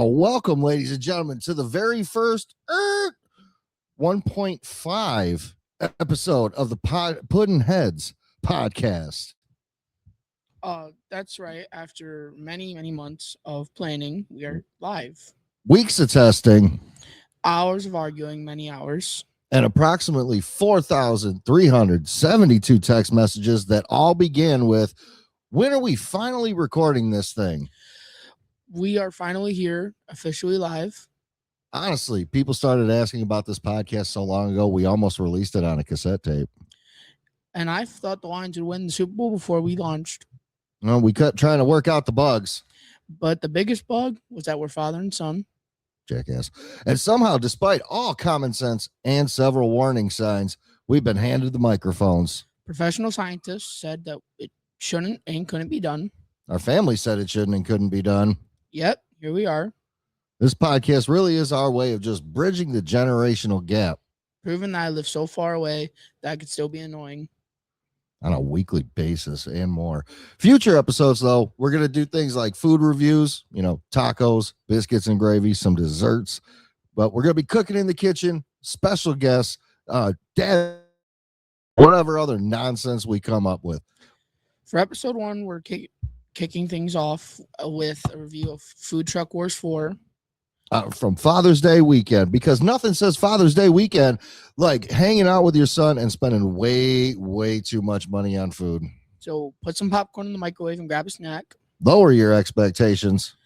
Welcome, ladies and gentlemen, to the very first 1.5 episode of the Puddinheads Podcast. That's right. After many months of planning, we are live. Weeks of testing. Hours of arguing, many hours. And approximately 4,372 text messages that all began with, when are we finally recording this thing? We are finally here, officially live. Honestly, people started asking about this podcast so long ago, we almost released it on a cassette tape. And I thought the Lions would win the Super Bowl before we launched. No, we kept trying to work out the bugs. But the biggest bug was that we're father and son. Jackass. And somehow, despite all common sense and several warning signs, we've been handed the microphones. Professional scientists said that it shouldn't and couldn't be done. Our family said it shouldn't and couldn't be done. Yep, here we are. This podcast really is our way of just bridging the generational gap. Proving that I live so far away that I could still be annoying. On a weekly basis and more. Future episodes, though, we're going to do things like food reviews, tacos, biscuits and gravy, some desserts. But we're going to be cooking in the kitchen, special guests, dad, whatever other nonsense we come up with. For episode 1, we're kicking things off with a review of Food Truck Wars 4. From Father's Day weekend, because nothing says Father's Day weekend like hanging out with your son and spending way too much money on food. So put some popcorn in the microwave and grab a snack. Lower your expectations.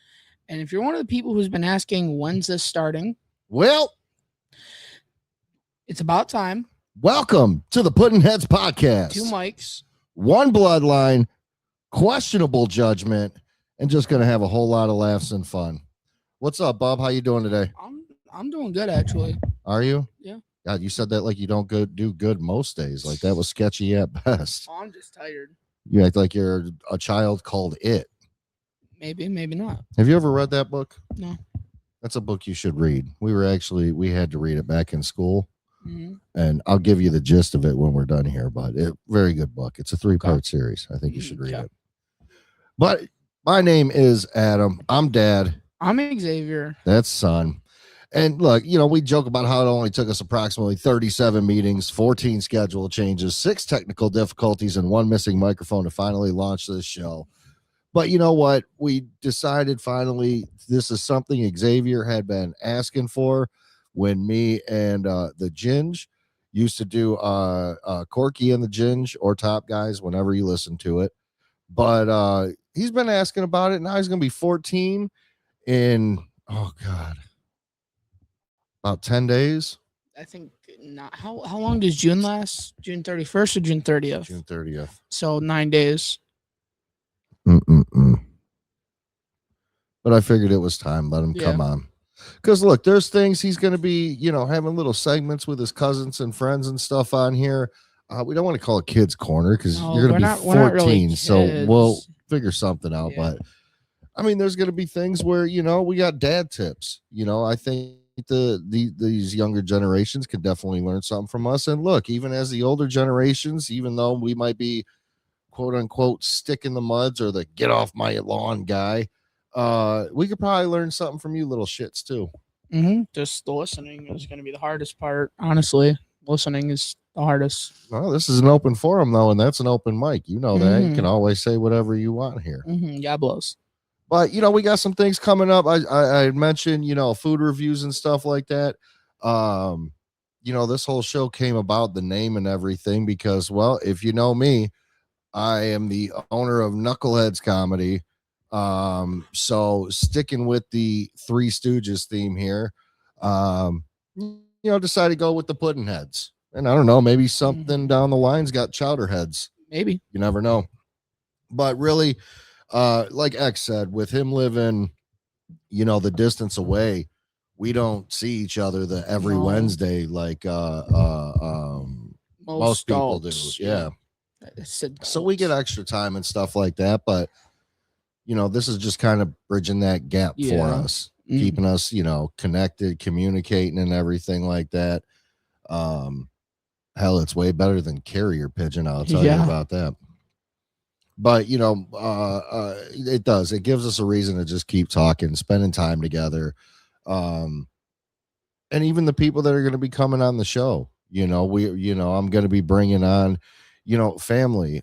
And if you're one of the people who's been asking, when's this starting? Well, it's about time. Welcome to the Puddinheads Podcast. 2 mics. 1 bloodline, questionable judgment, and just going to have a whole lot of laughs and fun. What's up, Bob? How you doing today? I'm doing good, actually. Are you? Yeah. God, you said that like you don't do good most days. Like that was sketchy at best. Oh, I'm just tired. You act like you're a child called It. Maybe not. Have you ever read that book? No. That's a book you should read. We had to read it back in school. Mm-hmm. And I'll give you the gist of it when we're done here, but very good book. It's a 3-part series. I think you should read it. But my name is Adam. I'm Dad. I'm Xavier. That's son. And look, we joke about how it only took us approximately 37 meetings, 14 schedule changes, 6 technical difficulties, and 1 missing microphone to finally launch this show. But you know what? We decided finally this is something Xavier had been asking for when me and the Ginge used to do Corky and the Ginge or Top Guys whenever you listen to it. But he's been asking about it. Now he's going to be 14 in, about 10 days. I think not. How long does June last? June 31st or June 30th? June 30th. So 9 days. But I figured it was time. Let him come on. Because look, there's things he's going to be, having little segments with his cousins and friends and stuff on here. We don't want to call it Kids Corner because you're going to be 14. Really, so we'll figure something out. Yeah. But I mean, there's going to be things where, we got dad tips. I think these younger generations can definitely learn something from us. And look, even as the older generations, even though we might be quote unquote stick in the muds or the get off my lawn guy, we could probably learn something from you little shits too. Mm-hmm. Just the listening is going to be the hardest part. Honestly, listening is the hardest. Well, this is an open forum though, and that's an open mic. You know that. You can always say whatever you want here. Yeah, blows. But, we got some things coming up. I mentioned, food reviews and stuff like that. This whole show came about, the name and everything, because, well, if you know me, I am the owner of Knuckleheads Comedy. So sticking with the Three Stooges theme here, decided to go with the Puddinheads. And I don't know, maybe something down the line's got Chowderheads. Maybe. You never know. But really, like X said, with him living, the distance away, we don't see each other every Wednesday like most people do. Yeah. So we get extra time and stuff like that, but this is just kind of bridging that gap for us, keeping us, connected, communicating and everything like that. Hell, it's way better than carrier pigeon. I'll tell you about that. But it does. It gives us a reason to just keep talking, spending time together. Um, and even the people that are going to be coming on the show, I'm going to be bringing on, family,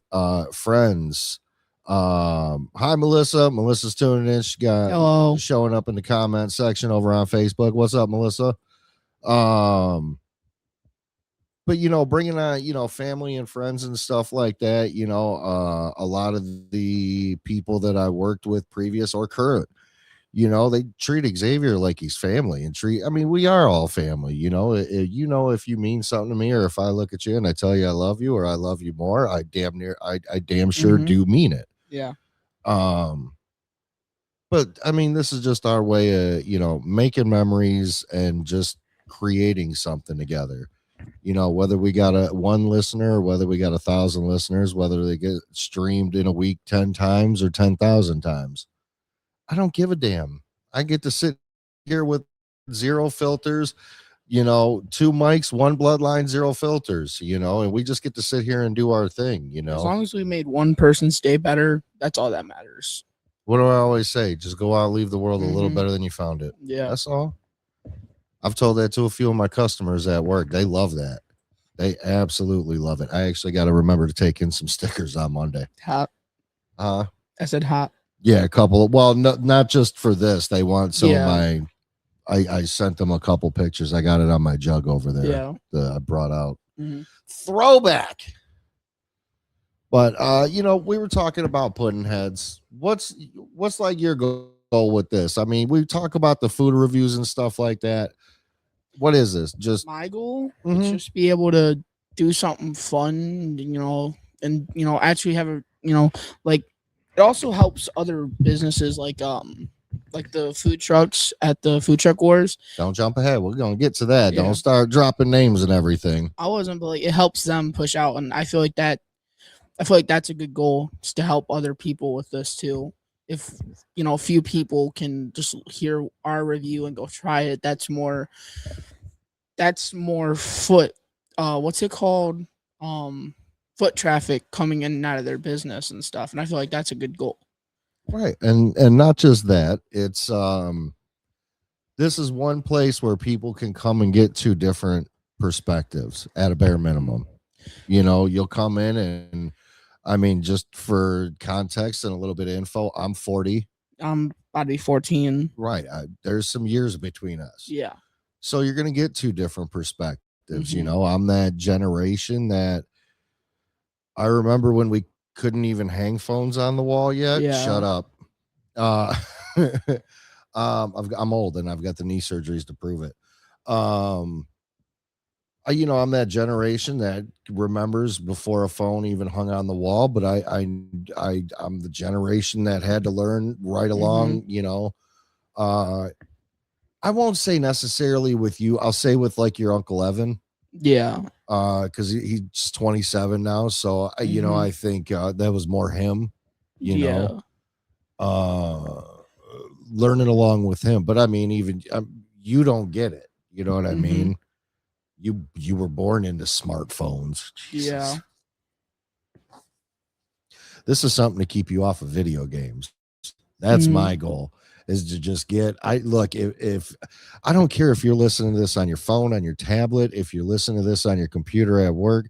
friends. Hi, Melissa. Melissa's tuning in. She got Hello. showing up in the comment section over on Facebook. What's up, Melissa? But bringing on family and friends and stuff like that, a lot of the people that I worked with previous or current, they treat Xavier like he's family, and we are all family. If you mean something to me, or if I look at you and I tell you I love you, or I love you more, I damn sure do mean it. Yeah. But this is just our way of making memories and just creating something together. Whether we got one listener, or whether we got 1,000 listeners, whether they get streamed in a week 10 times or 10,000 times, I don't give a damn. I get to sit here with zero filters, 2 mics, 1 bloodline, 0 filters, and we just get to sit here and do our thing, As long as we made one person's day better, that's all that matters. What do I always say? Just go out and leave the world a little better than you found it. Yeah. That's all. I've told that to a few of my customers at work. They love that. They absolutely love it. I actually got to remember to take in some stickers on Monday. Hot. I said hot. Yeah, a couple. Well, not just for this. They want some of my. I sent them a couple pictures. I got it on my jug over there. Yeah. That I brought out. Throwback. But we were talking about Puddinheads. What's like your goal with this? We talk about the food reviews and stuff like that. What is this? Just my goal is just be able to do something fun, and actually have a like it also helps other businesses like the food trucks at the Food Truck Wars. Don't jump ahead. We're gonna get to that. Yeah. Don't start dropping names and everything. I wasn't, but it helps them push out, and I feel like that's a good goal, just to help other people with this too. If a few people can just hear our review and go try it, that's more foot what's it called, foot traffic coming in and out of their business and stuff, and I feel like that's a good goal. Right. And not just that, it's this is one place where people can come and get 2 different perspectives at a bare minimum. You'll come in and just for context and a little bit of info, I'm 40. I'm about to be 14. Right. There's some years between us. Yeah. So you're going to get 2 different perspectives. I'm that generation that I remember when we couldn't even hang phones on the wall yet. Yeah. Shut up. I'm old and I've got the knee surgeries to prove it. I'm that generation that remembers before a phone even hung on the wall, but I'm the generation that had to learn right along, I won't say necessarily with you. I'll say with like your Uncle Evan. Yeah. Because he's 27 now. So, I think that was more him, know, learning along with him. But even you don't get it. You know what I mean? You were born into smartphones. Jesus. Yeah. This is something to keep you off of video games. That's my goal, is to just get, if I don't care if you're listening to this on your phone, on your tablet, if you're listening to this on your computer at work,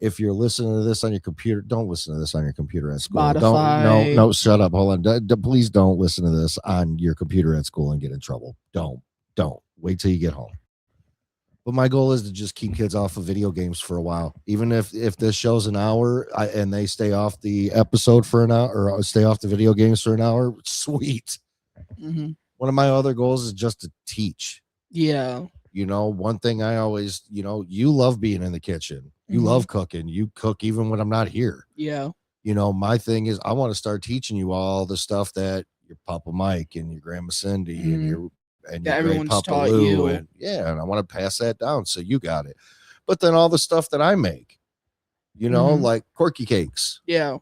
if you're listening to this on your computer, don't listen to this on your computer at school. Spotify. No, shut up. Hold on. Please don't listen to this on your computer at school and get in trouble. Don't wait till you get home. But my goal is to just keep kids off of video games for a while. Even if this show's an hour and they stay off the episode for an hour, or stay off the video games for an hour, sweet. One of my other goals is just to teach. Yeah. One thing I always, you love being in the kitchen. You love cooking. You cook even when I'm not here. Yeah. My thing is I want to start teaching you all the stuff that your Papa Mike and your Grandma Cindy and your everyone's Papa taught Lou, you. and I want to pass that down so you got it. But then all the stuff that I make, like corky cakes. Yeah.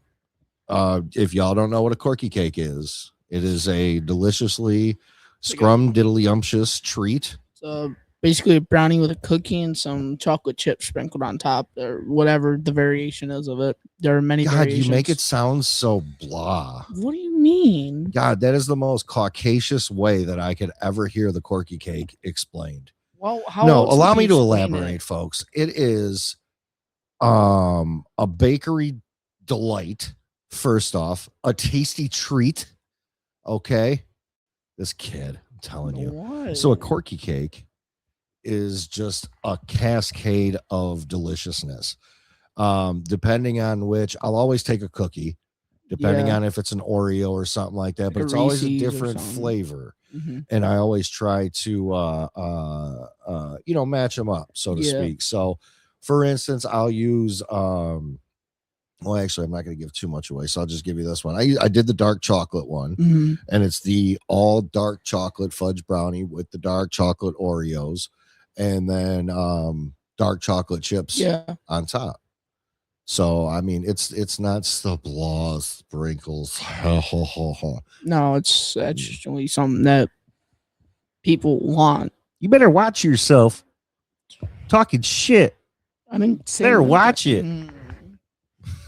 If y'all don't know what a corky cake is, it is a deliciously scrum-diddly-umptious treat. It's a basically a brownie with a cookie and some chocolate chips sprinkled on top, or whatever the variation is of it. There are many God, variations. you make it sound so blah. What do you mean? God, that is the most Caucasian way that I could ever hear the corky cake explained. Well, how No, else allow would me you to explain elaborate, it? folks. It is a bakery delight. First off, a tasty treat. Okay, this kid, I'm telling you. What? So a corky cake is just a cascade of deliciousness. Depending on which, I'll always take a cookie, depending on if it's an Oreo or something like that, Like but a it's always a Reese's or different something. flavor. Mm-hmm. And I always try to match them up, so to speak. So for instance, I'll use well, actually, I'm not going to give too much away, so I'll just give you this one. I did the dark chocolate one, and it's the all dark chocolate fudge brownie with the dark chocolate Oreos, and then dark chocolate chips on top. So I mean, it's not the blah sprinkles. No, it's actually something that people want. You better watch yourself talking shit. I didn't say better like watch that. it.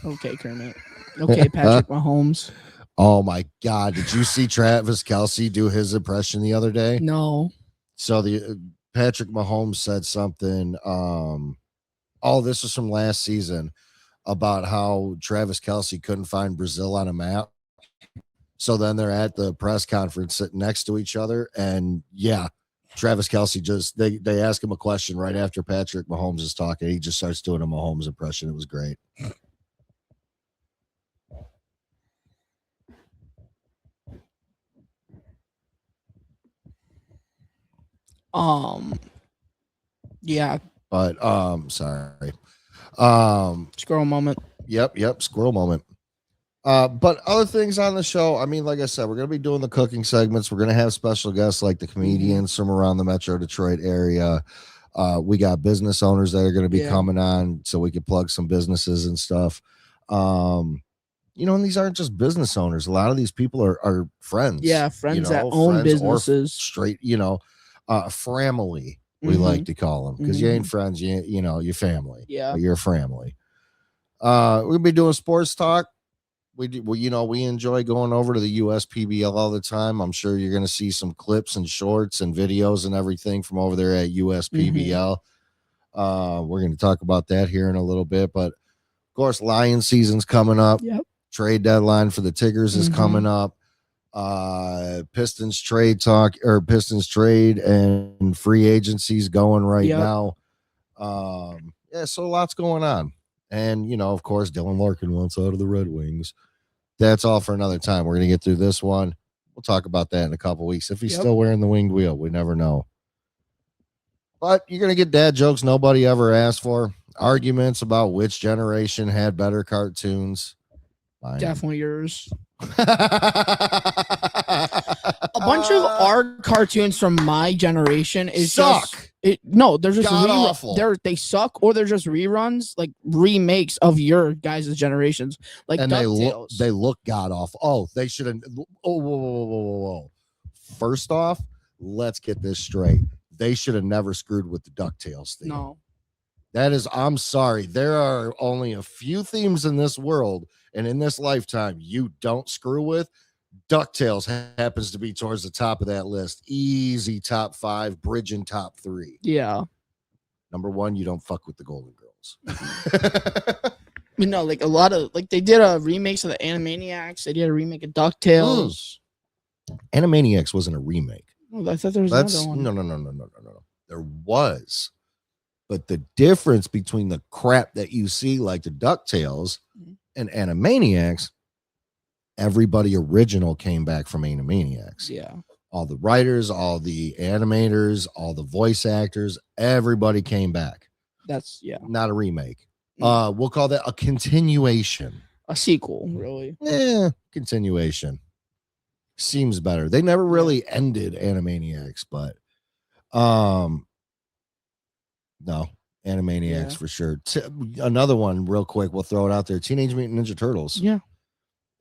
Okay, Kermit. Okay, Patrick Mahomes. Oh my God! Did you see Travis Kelce do his impression the other day? No. So the Patrick Mahomes said something. This was from last season about how Travis Kelce couldn't find Brazil on a map. So then they're at the press conference sitting next to each other, and Travis Kelce just they ask him a question right after Patrick Mahomes is talking. He just starts doing a Mahomes impression. It was great. Yeah. But sorry. Squirrel moment. Yep, squirrel moment. But other things on the show, I mean, like I said, we're going to be doing the cooking segments. We're going to have special guests like the comedians from around the Metro Detroit area. We got business owners that are going to be coming on so we can plug some businesses and stuff. And these aren't just business owners. A lot of these people are friends. Yeah, friends that own businesses. Straight, family, we like to call them, because you ain't friends, you're family. Yeah. But you're family. We're going to be doing sports talk. We enjoy going over to the USPBL all the time. I'm sure you're going to see some clips and shorts and videos and everything from over there at USPBL. We're going to talk about that here in a little bit, but of course, Lion season's coming up. Yep. Trade deadline for the Tigers is coming up. Pistons trade talk, or Pistons trade and free agencies going right now. So lots going on. And, of course, Dylan Larkin wants out of the Red Wings. That's all for another time. We're going to get through this one. We'll talk about that in a couple weeks. If he's still wearing the winged wheel, we never know. But you're going to get dad jokes nobody ever asked for. Arguments about which generation had better cartoons. Fine. Definitely yours. A bunch of our cartoons from my generation is suck. They're just awful. They suck, or they're just reruns, like remakes of your guys' generations. Like, and DuckTales. they look god awful. Oh, they should have. Whoa. First off, let's get this straight. They should have never screwed with the DuckTales theme. No. That is, I'm sorry. There are only a few themes in this world and in this lifetime you don't screw with. DuckTales happens to be towards the top of that list. Easy top 5, bridging top 3. Yeah. Number 1, you don't fuck with the Golden Girls. Like a lot of, like, they did a remix of the Animaniacs. They did a remake of DuckTales. Animaniacs wasn't a remake. Oh, I thought there was another one. No. There was. But the difference between the crap that you see, like the DuckTales and Animaniacs, everybody original came back from Animaniacs. Yeah. All the writers, all the animators, all the voice actors, everybody came back. That's, not a remake. We'll call that a continuation. A sequel, really. Continuation. Seems better. They never really ended Animaniacs, but no, Animaniacs for sure. Another one real quick, we'll throw it out there. Teenage Mutant Ninja Turtles. Yeah.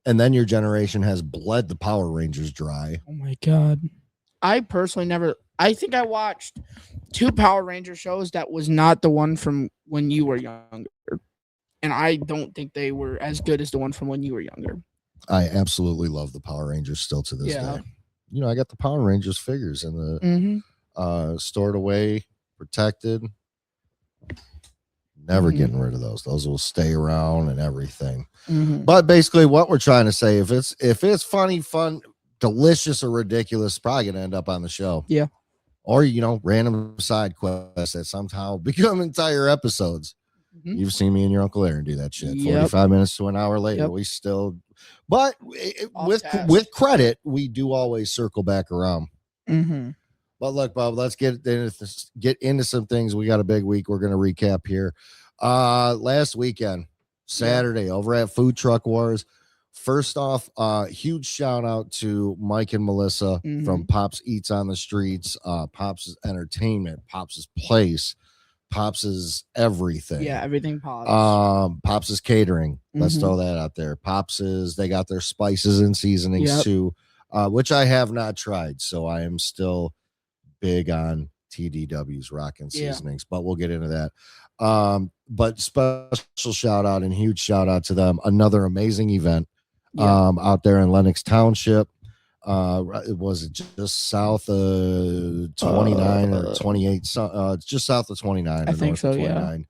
And then your generation has bled the Power Rangers dry. Oh my God. I personally never. I think I watched 2 Power Ranger shows that was not the one from when you were younger, and I don't think they were as good as the one from when you were younger. I absolutely love the Power Rangers still to this Yeah. day. You know, I got the Power Rangers figures in the Mm-hmm. Stored away, protected. Never Mhm. getting rid of those. Those will stay around and everything. Mm-hmm. But basically, what we're trying to say, if it's funny, fun, delicious, or ridiculous, it's probably gonna end up on the show. Yeah. Or random side quests that somehow become entire episodes. Mm-hmm. You've seen me and your Uncle Aaron do that shit. Yep. 45 minutes to an hour later, Yep. we still. But Off with task. credit, we do always circle back around. Mm-hmm. But look, Bob, let's get into some things. We got a big week. We're going to recap here. Last weekend, Saturday, over at Food Truck Wars. First off, huge shout out to Mike and Melissa from Pops Eats on the Streets, Pops' Entertainment, Pops' Place, Pops' Everything. Yeah, everything Pops. Pops' Catering. Let's throw that out there. Pops' they got their spices and seasonings too, which I have not tried. So I am still big on TDW's rockin' seasonings, but we'll get into that. But special shout out and huge shout out to them. Another amazing event out there in Lenox Township. It was just south of 29 or 28, just south of 29. I think so, 29.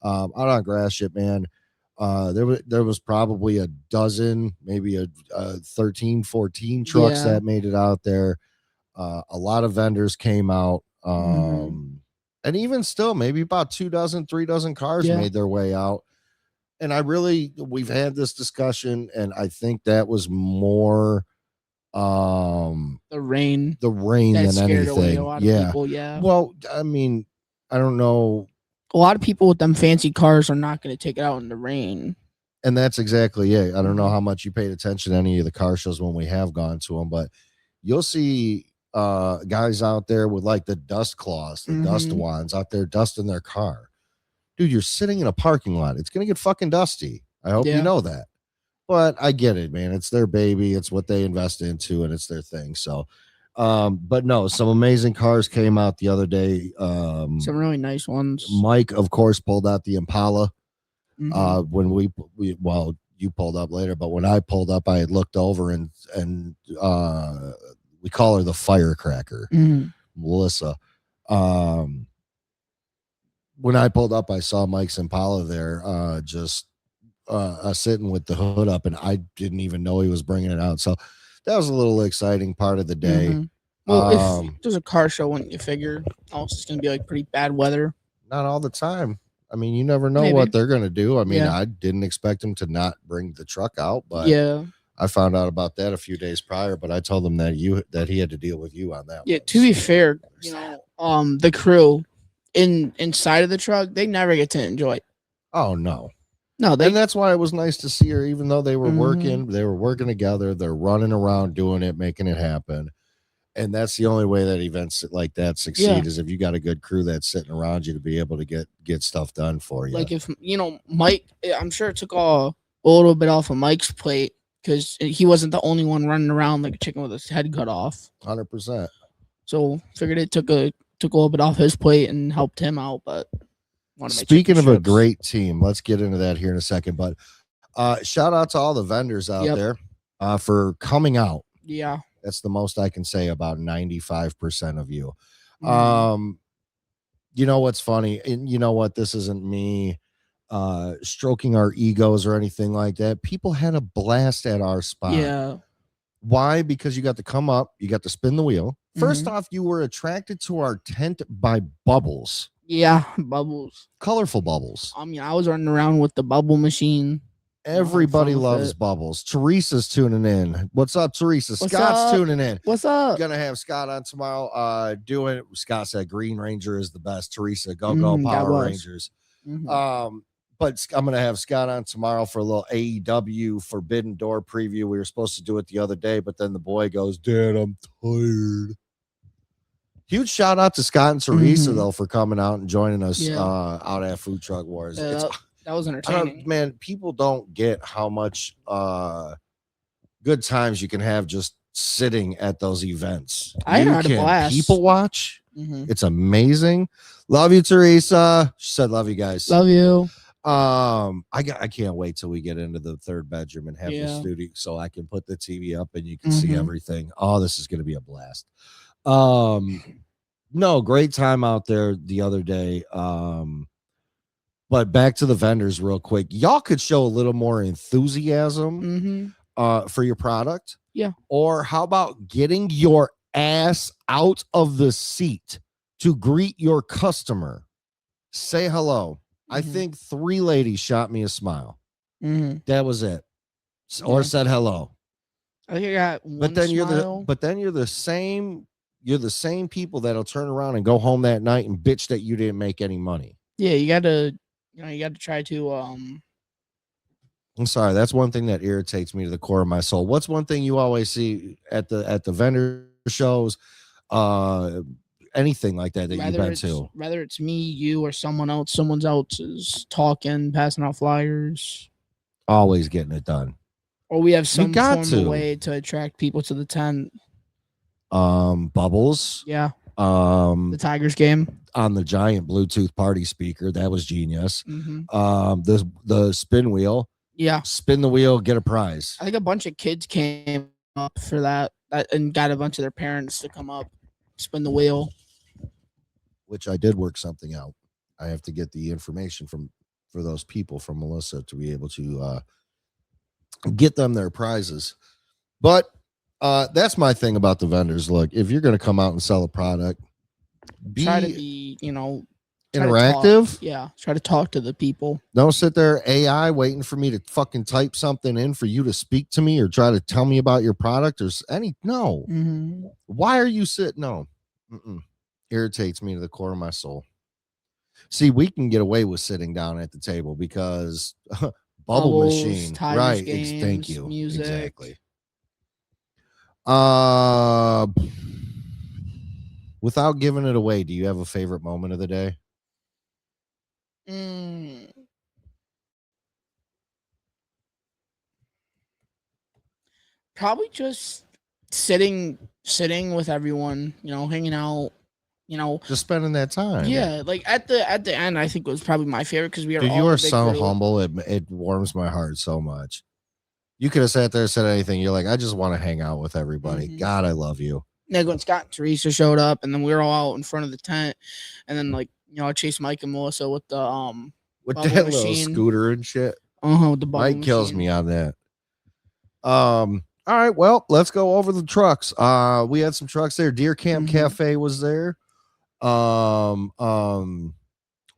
Out on Gratiot, man. There was probably a dozen, maybe a 13, 14 trucks that made it out there. A lot of vendors came out. And even still, maybe about 3 dozen cars made their way out. And we've had this discussion, and I think that was more the rain than anything. Away a lot of people, Well, I mean, I don't know. A lot of people with them fancy cars are not going to take it out in the rain. And that's exactly it. I don't know how much you paid attention to any of the car shows when we have gone to them, but you'll see guys out there with like the dust claws, the dust wands out there dusting their car. Dude, you're sitting in a parking lot. It's going to get fucking dusty. I hope you know that. But I get it, man. It's their baby. It's what they invest into, and it's their thing. So, but no, some amazing cars came out the other day. Some really nice ones. Mike, of course, pulled out the Impala. When we you pulled up later, but when I pulled up, I had looked over and we call her the firecracker, Melissa. When I pulled up, I saw Mike's Impala there, just sitting with the hood up, and I didn't even know he was bringing it out. So that was a little exciting part of the day. Well, if there's a car show, wouldn't you figure also it's going to be like pretty bad weather? Not all the time. I mean, you never know what they're going to do. I mean, I didn't expect him to not bring the truck out, but I found out about that a few days prior, but I told him that he had to deal with you on that. Yeah, to be fair, the crew inside of the truck, they never get to enjoy it. Oh no. No, and that's why it was nice to see her, even though they were working together, they're running around doing it, making it happen. And that's the only way that events like that succeed is if you got a good crew that's sitting around you to be able to get stuff done for you. Like if Mike, I'm sure it took a little bit off of Mike's plate because he wasn't the only one running around like a chicken with his head cut off. 100%. So figured it took a little bit off his plate and helped him out. But speaking of a great team, let's get into that here in a second. But shout out to all the vendors out there for coming out. Yeah. That's the most I can say about 95% of you. You know what's funny? And you know what? This isn't me stroking our egos or anything like that. People had a blast at our spot. Yeah. Why? Because you got to come up, you got to spin the wheel. First off, you were attracted to our tent by bubbles. Yeah, bubbles. Colorful bubbles. I mean, I was running around with the bubble machine. Everybody loves bubbles. Teresa's tuning in. What's up, Teresa? Scott's tuning in. What's up? Gonna have Scott on tomorrow. Scott said Green Ranger is the best. Teresa, go Power Rangers. But I'm gonna have Scott on tomorrow for a little AEW Forbidden Door preview. We were supposed to do it the other day, but then the boy goes, "Dad, I'm tired." Huge shout out to Scott and Teresa though for coming out and joining us out at Food Truck Wars. That was entertaining. Man, people don't get how much good times you can have just sitting at those events. I You had a can blast. people watch. Mm-hmm. It's amazing. Love you, Teresa. She said, "Love you guys." Love you. I can't wait till we get into the third bedroom and have the studio so I can put the TV up and you can see everything. Oh, this is going to be a blast. No, great time out there the other day. But back to the vendors real quick. Y'all could show a little more enthusiasm for your product. Yeah. Or how about getting your ass out of the seat to greet your customer? Say hello. I think 3 ladies shot me a smile. That was it. Or said hello. I think I got one smile. But then you're the same people that'll turn around and go home that night and bitch that you didn't make any money. Yeah, you gotta try to I'm sorry, that's one thing that irritates me to the core of my soul. What's one thing you always see at the vendor shows? Anything like that you've been to? Whether it's me, you, or someone else is talking, passing out flyers. Always getting it done. Or we have some form of way to attract people to the tent. Bubbles. Yeah. The Tigers game. On the giant Bluetooth party speaker. That was genius. The spin wheel. Yeah. Spin the wheel, get a prize. I think a bunch of kids came up for that and got a bunch of their parents to come up, spin the wheel. Which I did work something out. I have to get the information for those people from Melissa to be able to get them their prizes. But that's my thing about the vendors. Look, if you're going to come out and sell a product, try to be, interactive. Try to talk to the people. Don't sit there AI waiting for me to fucking type something in for you to speak to me or try to tell me about your product or no. Why are you sitting? No. Irritates me to the core of my soul. See, we can get away with sitting down at the table because Bubbles, machine, right? Games, thank you. Music. Exactly. Without giving it away, do you have a favorite moment of the day? Probably just sitting with everyone, hanging out, just spending that time. Yeah, like at the end, I think it was probably my favorite because we are. Dude, you are so humble. It warms my heart so much. You could have sat there and said anything. You're like, I just want to hang out with everybody. God, I love you. Yeah, when Scott and Teresa showed up, and then we were all out in front of the tent, and then I chased Mike and Melissa with the with that little scooter and shit. With the bubble Mike kills me on that. All right, well, let's go over the trucks. We had some trucks there. Deer Camp Cafe was there. What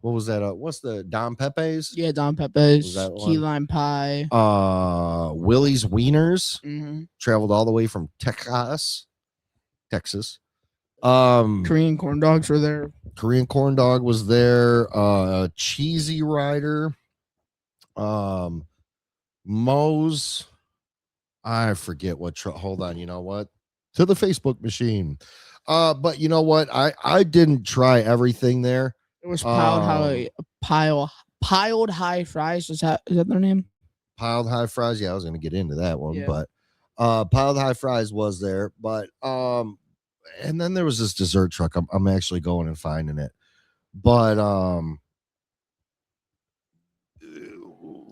was that? What's the Don Pepe's? Yeah, Don Pepe's. Key lime pie. Willie's Wieners. Traveled all the way from Texas. Korean corn dogs were there. Korean corn dog was there. Cheesy Rider. Moe's. I forget what hold on, you know what? To the Facebook machine. But you know what? I didn't try everything there. It was piled high fries. Is that their name? Piled high fries. Yeah, I was gonna get into that one, but piled high fries was there. But and then there was this dessert truck. I'm actually going and finding it. But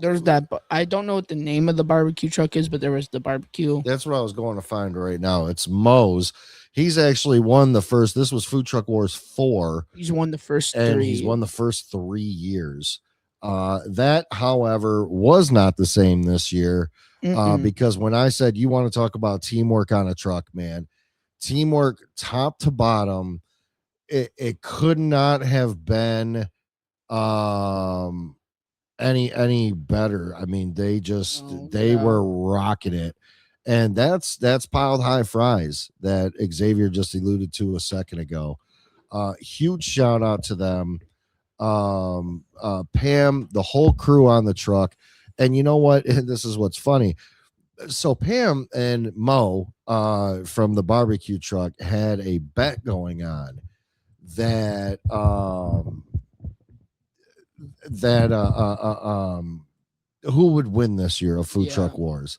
there's that, but I don't know what the name of the barbecue truck is, but there was the barbecue. That's what I was going to find right now. It's Moe's. He's actually won the first. This was Food Truck Wars 4. He's won the first and 3. He's won the first 3 years. That, however, was not the same this year because when I said you want to talk about teamwork on a truck, man, teamwork top to bottom, it could not have been any better. I mean, they were rocking it. And that's piled high fries that Xavier just alluded to a second ago. Huge shout out to them. Pam, the whole crew on the truck. And you know what? This is what's funny. So Pam and Mo from the barbecue truck had a bet going on that who would win this year of Food Truck Wars.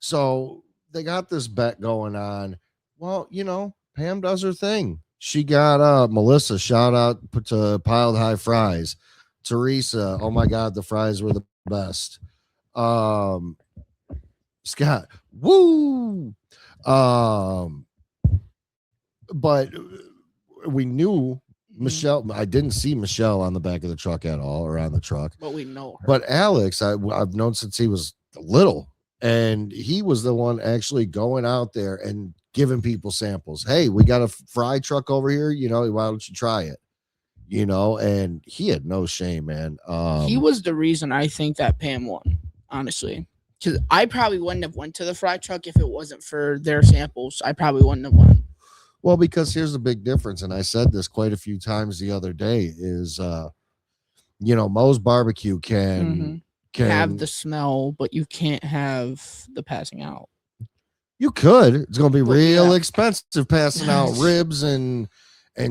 So they got this bet going on. Well, Pam does her thing. She got Melissa, shout out to Piled High Fries. Teresa, oh my God, the fries were the best. Um, Scott, woo. Um, but we knew Michelle. I didn't see Michelle on the back of the truck at all, or on the truck. But we know her. But Alex, I've known since he was little, and he was the one actually going out there and giving people samples. Hey, we got a fry truck over here. Why don't you try it? And he had no shame, man. He was the reason I think that Pam won, honestly. Because I probably wouldn't have went to the fry truck if it wasn't for their samples. I probably wouldn't have won. Well, because here's the big difference, and I said this quite a few times the other day, is Moe's Barbecue can have the smell, but you can't have the passing out. You could. It's gonna be real expensive passing out ribs and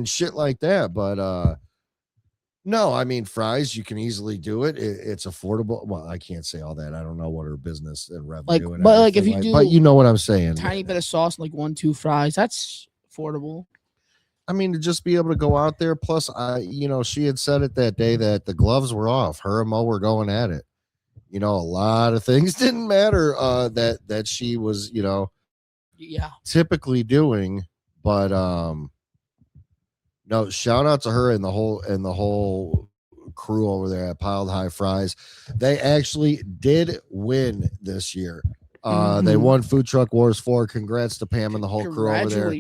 shit like that. But no, I mean fries, you can easily do it. It's affordable. Well, I can't say all that. I don't know what her business and revenue if you do, but you know what I'm saying. Tiny bit of sauce, like 1-2 fries, that's affordable. I mean, to just be able to go out there. Plus, she had said it that day that the gloves were off. Her and Mo were going at it. A lot of things didn't matter that she was, typically doing. But no, shout out to her and the whole crew over there at Piled High Fries. They actually did win this year. They won Food Truck Wars 4. Congrats to Pam and the whole crew over there.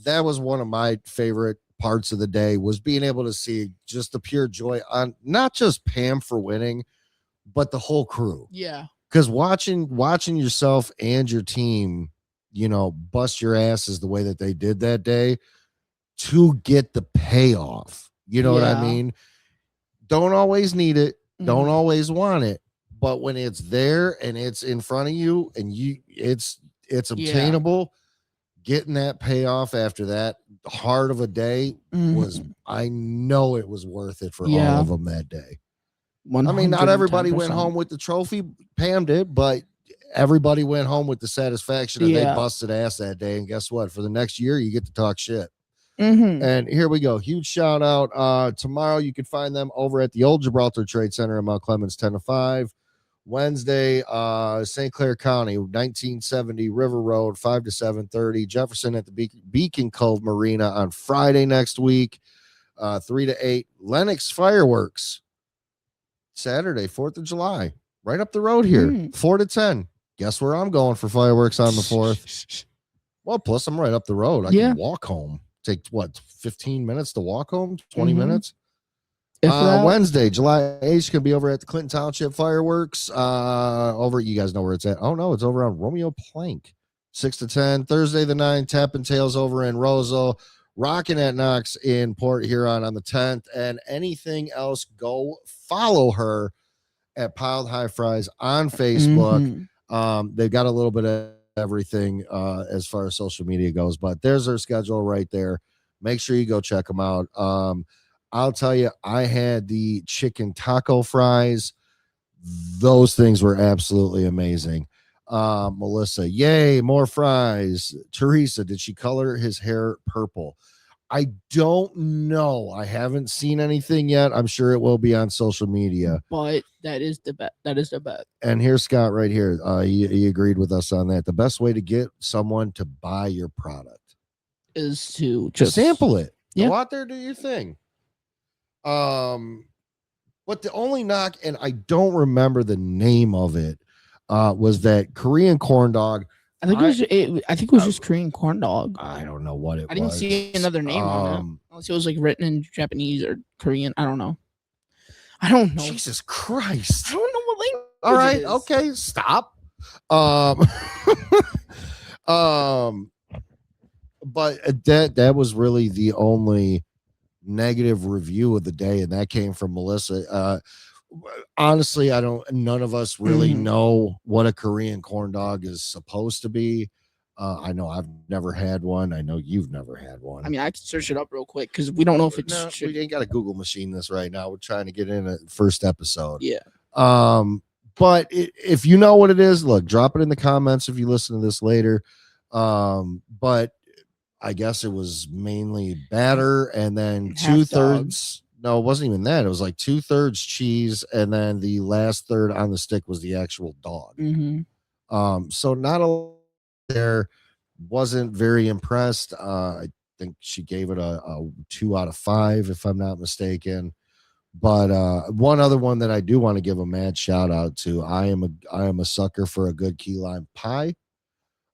That was one of my favorite parts of the day, was being able to see just the pure joy on not just Pam for winning, but the whole crew. Yeah. Because watching yourself and your team, bust your asses the way that they did that day to get the payoff. You know what I mean? Don't always need it. Don't always want it. But when it's there and it's in front of you and it's obtainable, getting that payoff after that hard of a day was, I know it was worth it for all of them that day. 110%. I mean, not everybody went home with the trophy. Pam did, but everybody went home with the satisfaction that they busted ass that day. And guess what? For the next year, you get to talk shit. And here we go. Huge shout out. Tomorrow, you can find them over at the Old Gibraltar Trade Center in Mount Clemens, 10 to 5. Wednesday, St. Clair County, 1970 River Road, 5 to 7:30. Jefferson at the Beacon Cove Marina on Friday next week, 3 to 8. Lenox Fireworks, Saturday, 4th of July, right up the road here, 4 to 10. Guess where I'm going for fireworks on the 4th? Well, plus I'm right up the road. I can walk home. Take 15 minutes to walk home, 20 minutes. Wednesday, July 8th, can be over at the Clinton Township Fireworks. You guys know where it's at. Oh no, it's over on Romeo Plank, 6 to 10. Thursday the 9th, Tap and Tails over in Rosal, Rockin' at Knox in Port Huron on the 10th. And anything else, go follow her at Piled High Fries on Facebook. They've got a little bit of everything as far as social media goes, but there's their schedule right there. Make sure you go check them out. I'll tell you, I had the chicken taco fries. Those things were absolutely amazing. Melissa, yay, more fries. Teresa, did she color his hair purple? I don't know. I haven't seen anything yet. I'm sure it will be on social media. But that is the bet. And here's Scott right here. He agreed with us on that. The best way to get someone to buy your product is to just sample it. Go out there, do your thing. But the only knock, and I don't remember the name of it, was that Korean corn dog. I think it was just Korean corn dog. I don't know what it was. I didn't see another name on it. Unless it was like written in Japanese or Korean. I don't know. Jesus Christ. I don't know what language. All right. Okay. Stop. But that was really the only negative review of the day, and that came from Melissa. Honestly, none of us really know what a Korean corn dog is supposed to be. I know I've never had one. I know you've never had one. I mean, I can search it up real quick because we don't know if it's. We ain't got a Google machine this right now. We're trying to get in a first episode. Yeah. But if you know what it is, look, drop it in the comments if you listen to this later. But I guess it was mainly batter and then Half 2/3. No, it wasn't even that. It was like 2/3 cheese, and then the last third on the stick was the actual dog. So not a there. Wasn't very impressed. I think she gave it a 2 out of 5, if I'm not mistaken. But one other one that I do want to give a mad shout out to. I am a sucker for a good key lime pie.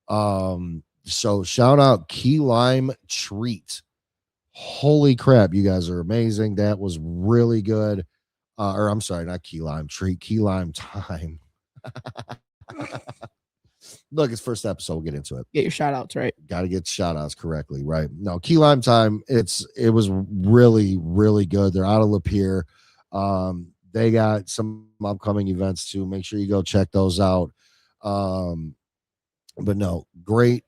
So shout out Key Lime Treat. Holy crap, you guys are amazing. That was really good. Or I'm sorry, not Key Lime Treat, Key Lime Time. Look, it's first episode. We'll get into it. Get your shout outs right. Got to get shout outs correctly, right? No, Key Lime Time. It was really, really good. They're out of Lapeer. They got some upcoming events too. Make sure you go check those out. But no, great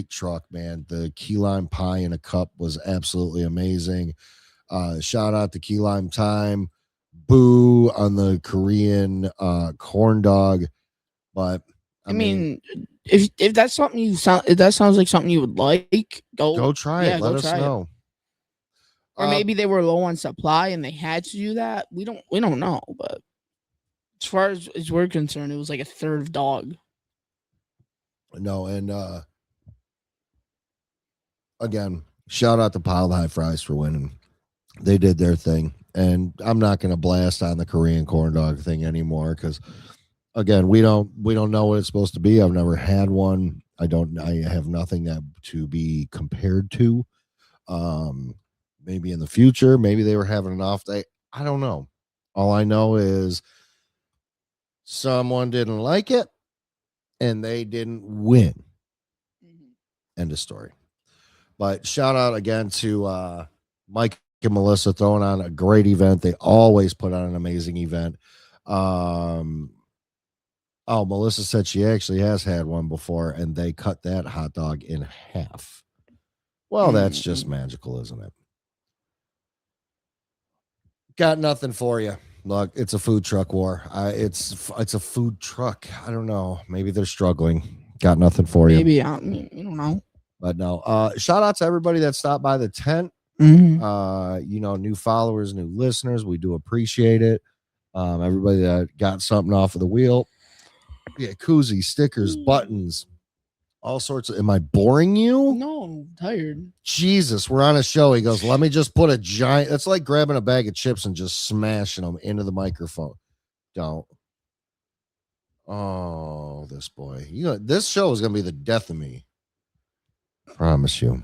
truck, man. The key lime pie in a cup was absolutely amazing. Shout out to Key Lime Time. Boo on the Korean corn dog. But I mean, if that's something if that sounds like something you would like, go try it. Let us know. Or maybe they were low on supply and they had to do that. We don't know. But as far as we're concerned, it was like a third of dog. No, and again, shout out to Piled High Fries for winning. They did their thing, and I'm not going to blast on the Korean corn dog thing anymore because, again, we don't know what it's supposed to be. I've never had one. I have nothing that to be compared to. Maybe in the future, maybe they were having an off day. I don't know. All I know is someone didn't like it, and they didn't win. End of story. But shout out again to Mike and Melissa throwing on a great event. They always put on an amazing event. Melissa said she actually has had one before, and they cut that hot dog in half. Well, that's just magical, isn't it? Got nothing for you. Look, it's a food truck war. It's a food truck. I don't know. Maybe they're struggling. Got nothing for you. Maybe you don't know. But no. Shout out to everybody that stopped by the tent. New followers, new listeners. We do appreciate it. Everybody that got something off of the wheel. Yeah, koozies, stickers, buttons, all sorts of. Am I boring you? No, I'm tired. Jesus, we're on a show. He goes, let me just put a giant. It's like grabbing a bag of chips and just smashing them into the microphone. Don't. Oh, this boy. This show is gonna be the death of me. Promise you.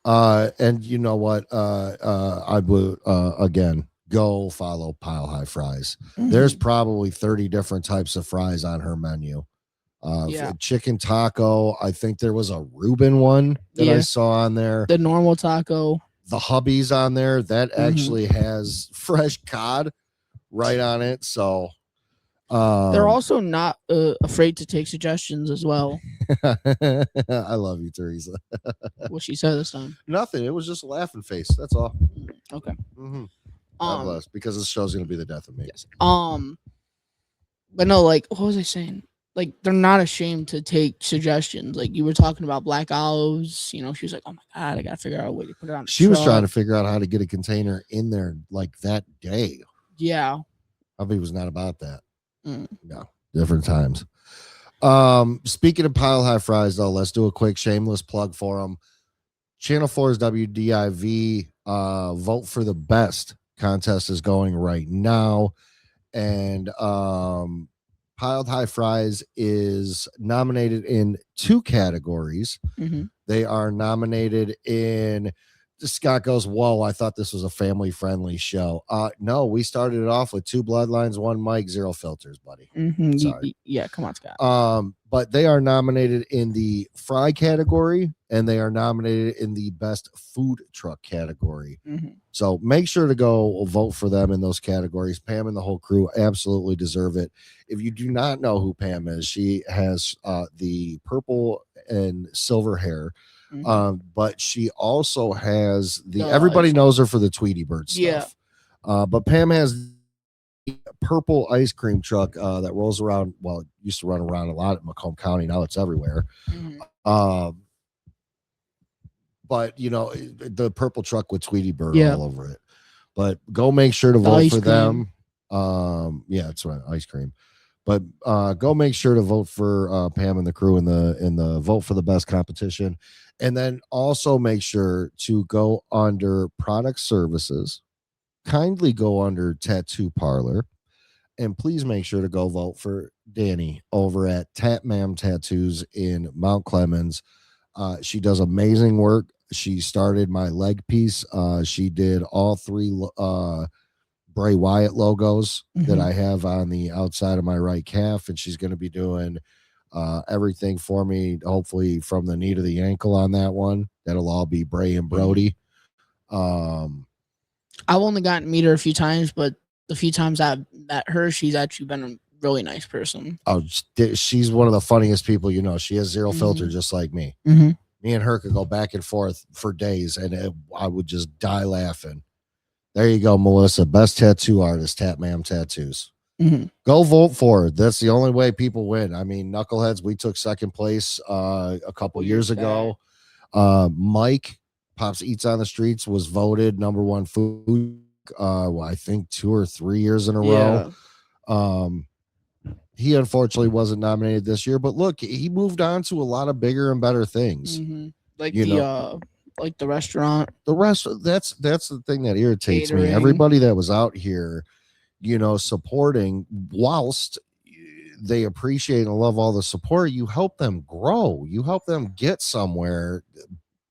And you know what? I would again go follow Pile High Fries. There's probably 30 different types of fries on her menu. Chicken taco. I think there was a Reuben one that I saw on there. The normal taco. The hubby's on there that actually has fresh cod right on it. So they're also not afraid to take suggestions as well. I love you, Teresa. What she said this time? Nothing. It was just a laughing face. That's all. Okay. God bless, because this show's gonna be the death of me. Yes. But no, like, what was I saying? Like, they're not ashamed to take suggestions. Like, you were talking about black olives. She was like, "Oh my god, I gotta figure out a way to put it on." She was trying to figure out how to get a container in there like that day. Yeah. Hubby was not about that. No, different times. Speaking of Pile High Fries, though, let's do a quick shameless plug for them. Channel 4's WDIV Vote for the Best contest is going right now, and Piled High Fries is nominated in 2 categories. They are nominated in. Scott goes, whoa, I thought this was a family-friendly show. No, we started it off with 2 bloodlines, 1 mic, 0 filters, buddy. Sorry. Yeah, come on, Scott. But they are nominated in the fry category, and they are nominated in the best food truck category. So make sure to go vote for them in those categories. Pam and the whole crew absolutely deserve it. If you do not know who Pam is, she has the purple and silver hair. But she also has everybody knows her for the Tweety Bird stuff. But Pam has purple ice cream truck that rolls around. Well, it used to run around a lot in Macomb County. Now it's everywhere. But the purple truck with Tweety Bird all over it. But go make sure to vote for them. Yeah, it's right, ice cream. But go make sure to vote for Pam and the crew in the vote for the best competition. And then also make sure to go under product services. Kindly go under tattoo parlor. And please make sure to go vote for Danny over at Tat Mam Tattoos in Mount Clemens. She does amazing work. She started my leg piece. She did all 3 Bray Wyatt logos that I have on the outside of my right calf. And she's going to be doing everything for me, hopefully from the knee to the ankle on that one. That'll all be Bray and Brody. I've only gotten to meet her a few times, but the few times I've met her, she's actually been a really nice person. Oh, she's one of the funniest people. She has zero filter, just like me. Me and her could go back and forth for days, and I would just die laughing. There you go, Melissa. Best tattoo artist, Tat Mam Tattoos. Go vote for her. That's the only way people win. I mean, Knuckleheads, we took second place a couple years ago. Mike Pops Eats on the Streets was voted number 1 food. I think 2 or 3 years in a row. He unfortunately wasn't nominated this year, but look, he moved on to a lot of bigger and better things. Like like the restaurant. That's the thing that irritates me. Everybody that was out here, supporting, whilst they appreciate and love all the support, you help them grow. You help them get somewhere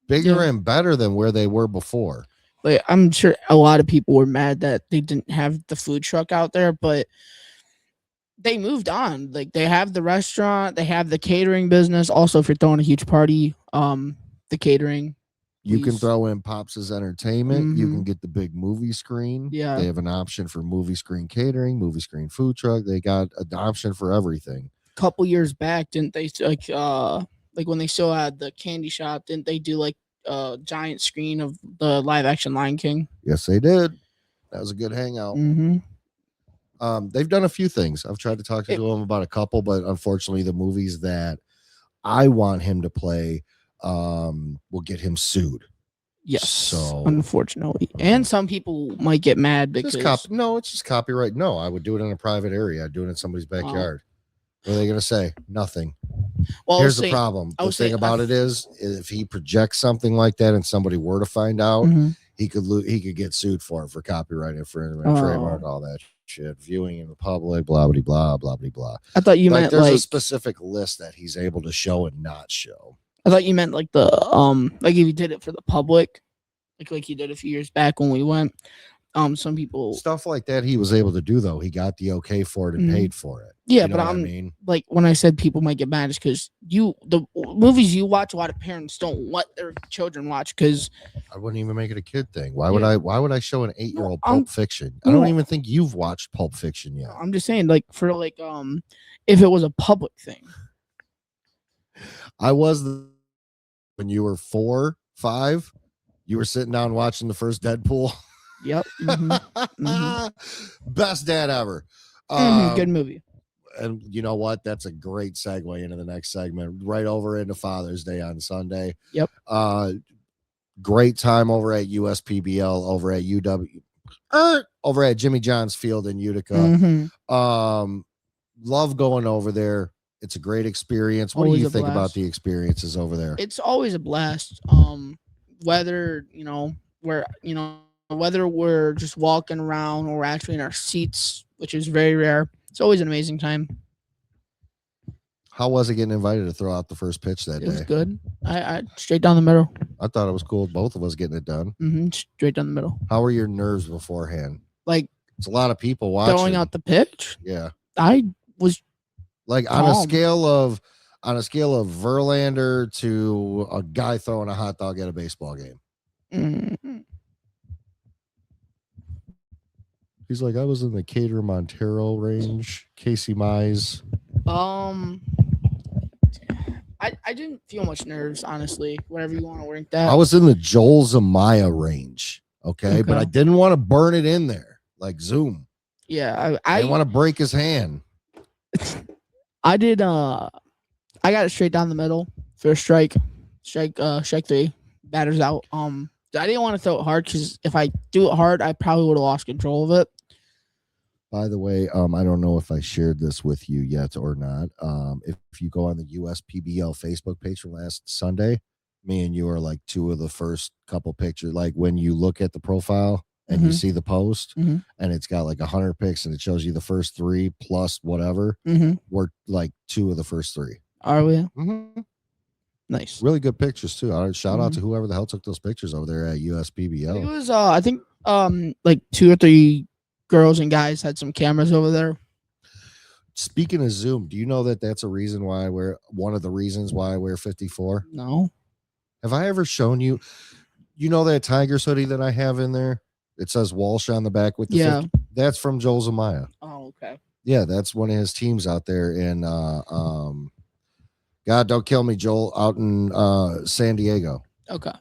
bigger and better than where they were before. Like, I'm sure a lot of people were mad that they didn't have the food truck out there, but they moved on. Like, they have the restaurant, they have the catering business. Also, if you're throwing a huge party, the catering. You can throw in Pops' entertainment. You can get the big movie screen. Yeah. They have an option for movie screen catering, movie screen food truck. They got an option for everything. A couple years back, didn't they, like when they still had the candy shop, didn't they do like a giant screen of the live action Lion King? Yes, they did. That was a good hangout. They've done a few things. I've tried to talk to him about a couple, but unfortunately the movies that I want him to play will get him sued. Yes, so unfortunately. And some people might get mad because it's just copyright. No, I would do it in a private area. I'd do it in somebody's backyard. What are they going to say? Nothing. Well, here's the problem. The thing about it is, if he projects something like that and somebody were to find out, he could get sued for it for copyright infringement, trademark, all that shit, viewing in the public, blah blah blah blah blah blah. I thought you meant there's a specific list that he's able to show and not show. I thought you meant like the like if you did it for the public, like you did a few years back when we went. Some people stuff like that he was able to do, though. He got the okay for it and paid for it. Yeah, you know, but I mean, like when I said people might get mad, is because the movies you watch, a lot of parents don't let their children watch. Because I wouldn't even make it a kid thing. Why would I show an 8-year-old Pulp Fiction? I don't even think you've watched Pulp Fiction yet. I'm just saying, like for like if it was a public thing. I was when you were 4, 5. You were sitting down watching the first Deadpool. Yep. Best dad ever. Good movie. And you know what? That's a great segue into the next segment. Right over into Father's Day on Sunday. Yep. Great time over at USPBL, over at UW, over at Jimmy John's Field in Utica. Love going over there. It's a great experience. What do you think about the experiences over there? It's always a blast. Whether whether we're just walking around or we're actually in our seats, which is very rare, it's always an amazing time. How was it getting invited to throw out the first pitch that day? It was good. I straight down the middle. I thought it was cool. Both of us getting it done. Straight down the middle. How were your nerves beforehand? Like, it's a lot of people watching. Throwing out the pitch? Yeah. I was like calm. on a scale of Verlander to a guy throwing a hot dog at a baseball game. He's like, I was in the Cater Montero range. Casey Mize. I didn't feel much nerves, honestly. Whatever you want to rank that. I was in the Joel Zamaya range. Okay. But I didn't want to burn it in there like Zoom. Yeah, I want to break his hand. I did. I got it straight down the middle. First strike 3, batters out. I didn't want to throw it hard because if I do it hard, I probably would have lost control of it. By the way, I don't know if I shared this with you yet or not. If you go on the USPBL Facebook page from last Sunday, me and you are like two of the first couple pictures. Like when you look at the profile and you see the post, and it's got like 100 pics, and it shows you the first 3 plus whatever. We're like 2 of the first 3. Are we? Nice, really good pictures too. Shout out to whoever the hell took those pictures over there at USPBL. It was I think like 2 or 3 girls and guys had some cameras over there. Speaking of Zoom, do you know that that's a reason why I wear one of the reasons why I wear 54? No. Have I ever shown you? You know that Tigers hoodie that I have in there? It says Walsh on the back with the 50? That's from Joel Zamaya. Oh, okay. Yeah, that's one of his teams out there in God don't kill me, Joel, out in San Diego. Okay.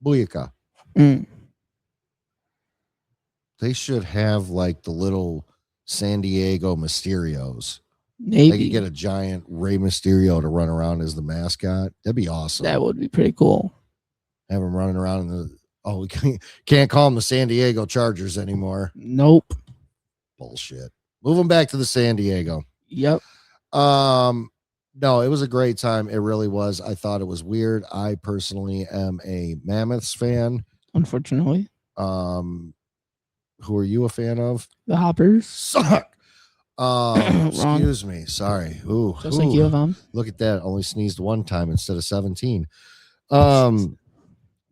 Booyaka. They should have like the little San Diego Mysterios. Maybe they could get a giant Rey Mysterio to run around as the mascot. That'd be awesome. That would be pretty cool. Have him running around in the we can't call them the San Diego Chargers anymore. Nope. Bullshit. Moving back to the San Diego. Yep. No, it was a great time. It really was. I thought it was weird. I personally am a Mammoths fan. Unfortunately. Who are you a fan of? The Hoppers. Suck. Excuse me. Sorry. Ooh, just like you have them. Look at that. Only sneezed 1 time instead of 17.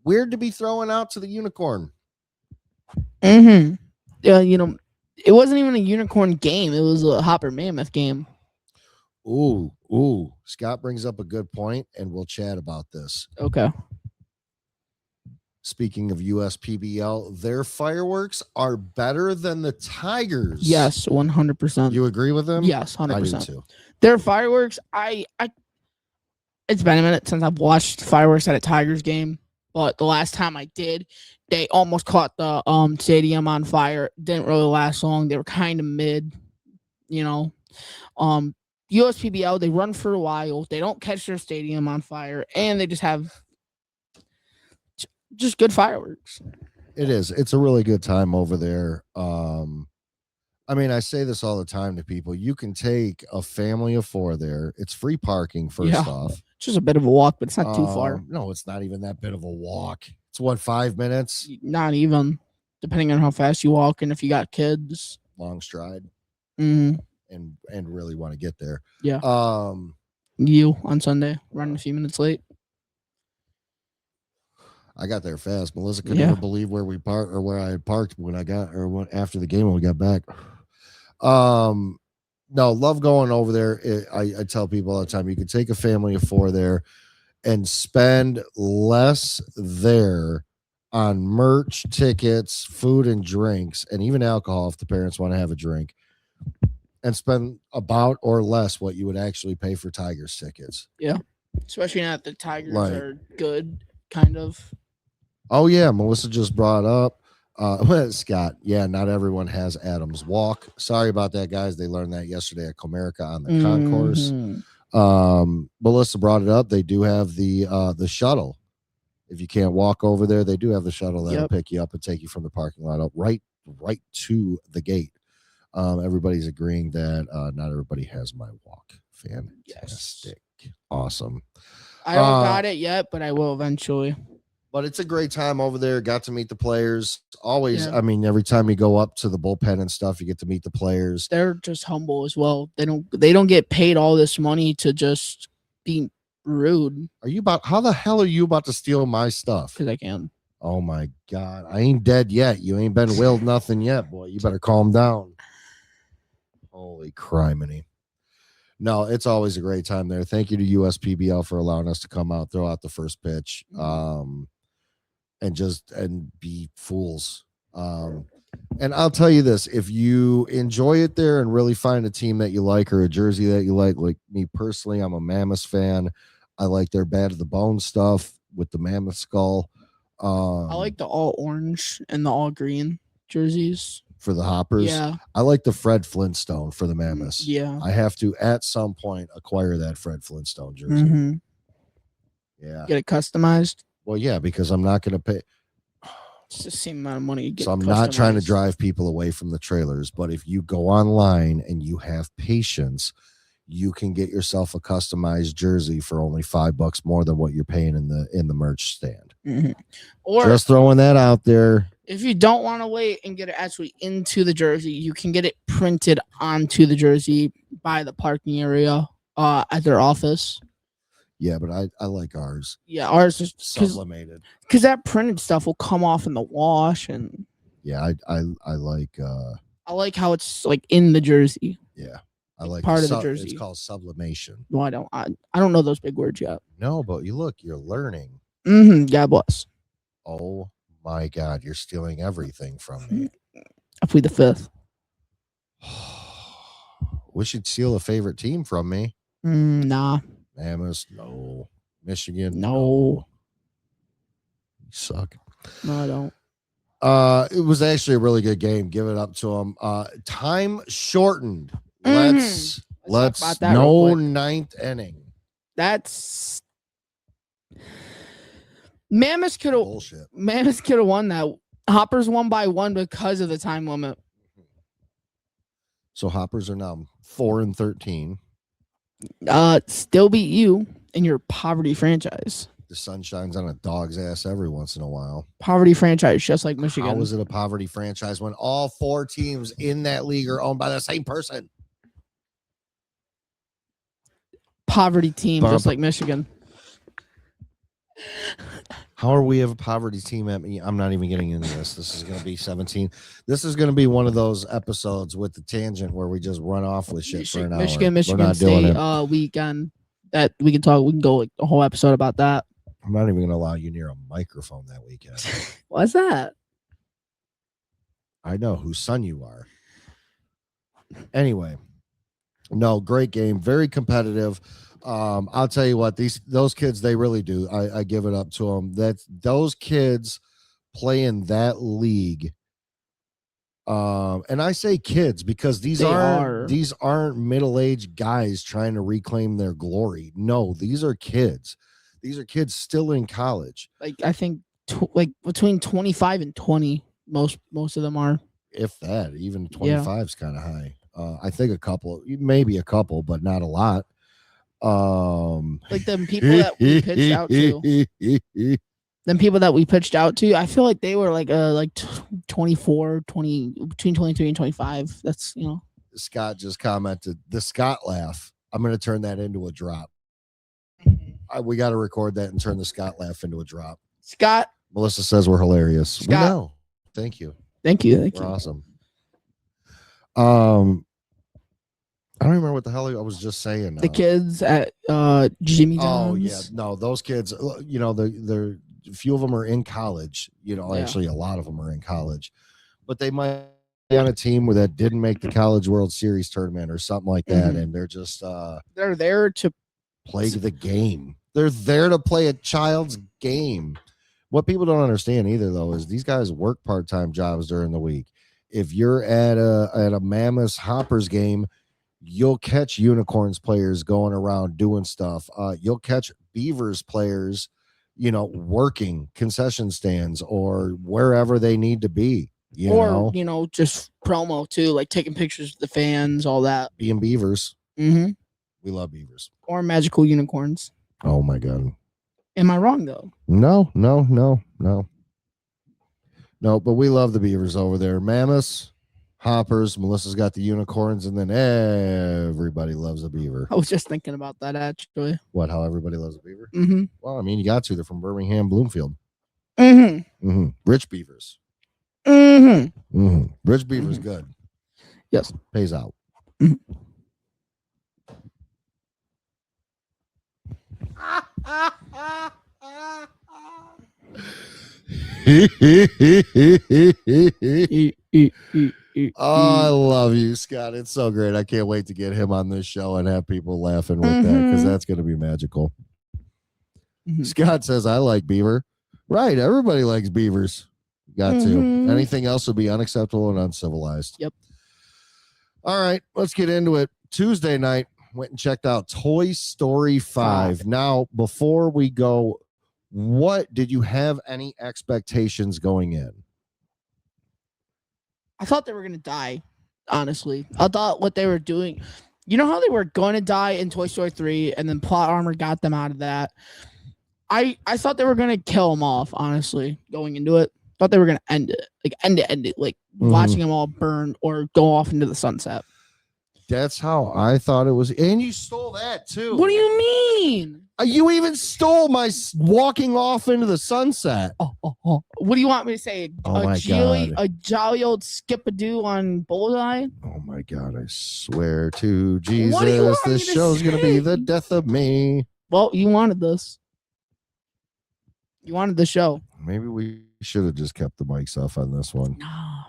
Weird to be throwing out to the unicorn. Yeah, it wasn't even a unicorn game. It was a Hopper Mammoth game. Ooh. Scott brings up a good point, and we'll chat about this. Okay. Speaking of USPBL, their fireworks are better than the Tigers. Yes, 100%. You agree with them? Yes, 100%. I do too. Their fireworks, it's been a minute since I've watched fireworks at a Tigers game, but the last time I did, they almost caught the stadium on fire. Didn't really last long. They were kind of mid, USPBL, they run for a while. They don't catch their stadium on fire, and they just have just good fireworks. It is. It's a really good time over there. I say this all the time to people. You can take a family of 4 there. It's free parking, first off. It's just a bit of a walk, but it's not too far. No, it's not even that bit of a walk. It's what, 5 minutes? Not even, depending on how fast you walk and if you got kids. Long stride. And really want to get there. Yeah. You on Sunday running a few minutes late. I got there fast. Melissa could never believe where we parked or where I had parked after the game when we got back. No, love going over there. I tell people all the time, you can take a family of 4 there and spend less there on merch, tickets, food and drinks, and even alcohol if the parents want to have a drink, and spend about or less what you would actually pay for Tigers tickets. Yeah. Especially now that the Tigers are good, kind of. Oh, yeah. Melissa just brought up Scott. Yeah, not everyone has Adams Walk. Sorry about that, guys. They learned that yesterday at Comerica on the concourse. Melissa brought it up. They do have the shuttle. If you can't walk over there, they do have the shuttle that'll pick you up and take you from the parking lot up right to the gate. Everybody's agreeing that not everybody has my walk. Fantastic. Yes. Awesome. I don't got it yet, but I will eventually. But it's a great time over there. Got to meet the players. Always, every time you go up to the bullpen and stuff, you get to meet the players. They're just humble as well. They don't get paid all this money to just be rude. How the hell are you about to steal my stuff? Because I can. Oh my God. I ain't dead yet. You ain't been willed nothing yet, boy. You better calm down. Holy criminy. No, it's always a great time there. Thank you to USPBL for allowing us to come out, throw out the first pitch, and be fools. And I'll tell you this, if you enjoy it there and really find a team that you like or a jersey that you like me personally, I'm a Mammoths fan. I like their Bad to the Bone stuff with the Mammoth skull. I like the all orange and the all green jerseys. for the Hoppers. Yeah. I like the Fred Flintstone for the Mammoths. Yeah. I have to at some point acquire that Fred Flintstone jersey. Mm-hmm. Yeah. Get it customized. Well, yeah, because I'm not going to pay. It's the same amount of money you get. So I'm not trying to drive people away from the trailers, but if you go online and you have patience, you can get yourself a customized jersey for only $5 more than what you're paying in the merch stand. Mm-hmm. Or just throwing that out there. If you don't want to wait and get it actually into the jersey, you can get it printed onto the jersey by the parking area at their office. Yeah, but I like ours. Yeah, ours is sublimated because that printed stuff will come off in the wash, and yeah, I like. I like how it's like in the jersey. Yeah, I like part of the jersey. It's called sublimation. No, I don't. I don't know those big words yet. No, but you're learning. Mm-hmm. God bless. Oh my God, you're stealing everything from me. I plead the fifth. Wish you'd steal a favorite team from me. Nah. Mammoths, no. Michigan, no. You suck. No, I don't. It was actually a really good game. Give it up to them. Time shortened. Let's no ninth inning. That's Mammoths could have won that. Hoppers won by 1 because of the time limit. So Hoppers are now 4-13. Still beat you in your poverty franchise. The sun shines on a dog's ass every once in a while. Poverty franchise, just like Michigan. How is it a poverty franchise when all 4 teams in that league are owned by the same person? Poverty team, just like Michigan. How are we a poverty team at me? I'm not even getting into this. This is going to be 17. This is going to be one of those episodes with the tangent where we just run off with shit for an hour. Michigan State weekend that we can talk. We can go like a whole episode about that. I'm not even going to allow you near a microphone that weekend. What's that? I know whose son you are. Anyway, no, great game, very competitive. I'll tell you what, those kids, they really do. I give it up to them. Those kids play in that league. And I say kids because these aren't middle-aged guys trying to reclaim their glory. No, these are kids. These are kids still in college. Like I think like between 25 and 20, most of them are. If that, even 25 is kind of high. I think maybe a couple, but not a lot. Like them people that we pitched out to. Them people that we pitched out to, I feel like they were like 24, 20, between 23 and 25. That's, Scott just commented the Scott laugh. I'm going to turn that into a drop. We got to record that and turn the Scott laugh into a drop. Scott. Melissa says we're hilarious. Scott. We know. Thank you. Thank you. We're awesome. I don't remember what the hell I was just saying. The kids at Jimmy John's. Oh yeah, no, those kids. They're a few of them are in college. Actually, a lot of them are in college, but they might be on a team that didn't make the College World Series tournament or something like that, and they're just they're there to play the game. They're there to play a child's game. What people don't understand either, though, is these guys work part-time jobs during the week. If you're at a Mammoths Hoppers game, you'll catch Unicorns players going around doing stuff. You'll catch Beavers players, working concession stands or wherever they need to be. Just promo too, like taking pictures of the fans, all that. Being Beavers. Mm-hmm. We love Beavers. Or magical unicorns. Oh my God. Am I wrong though? No. But we love the Beavers over there. Mammoths, Hoppers, Melissa's got the unicorns, and then everybody loves a beaver. I was just thinking about that actually. What? How everybody loves a beaver? Mm-hmm. Well, I mean, you got to. They're from Birmingham, Bloomfield. Mm-hmm. Mm-hmm. Rich beavers. Mm-hmm. Mm-hmm. Rich beavers, good. Yes. Pays out. Mm-hmm. Oh, I love you, Scott. It's so great. I can't wait to get him on this show and have people laughing with that because that's going to be magical. Scott says, I like beaver. Right. Everybody likes beavers. Got to. Anything else would be unacceptable and uncivilized. Yep. All right, let's get into it. Tuesday night, went and checked out Toy Story 5. Now, before we go, what did you have any expectations going in? I thought they were going to die, honestly. I thought what they were doing, you know how they were going to die in Toy Story 3 and then plot armor got them out of that? I thought they were going to kill them off, honestly, going into it. Thought they were going to end it, like watching them all burn or go off into the sunset. That's how I thought it was. And you stole that too. What do you mean? You even stole my walking off into the sunset. Oh. What do you want me to say? My God. A jolly old skip-a-doo on Bullseye? Oh my God, I swear to Jesus, What do you want this me to show's going to be say? the death of me. Well, you wanted this. You wanted the show. Maybe we should have just kept the mics off on this one. No.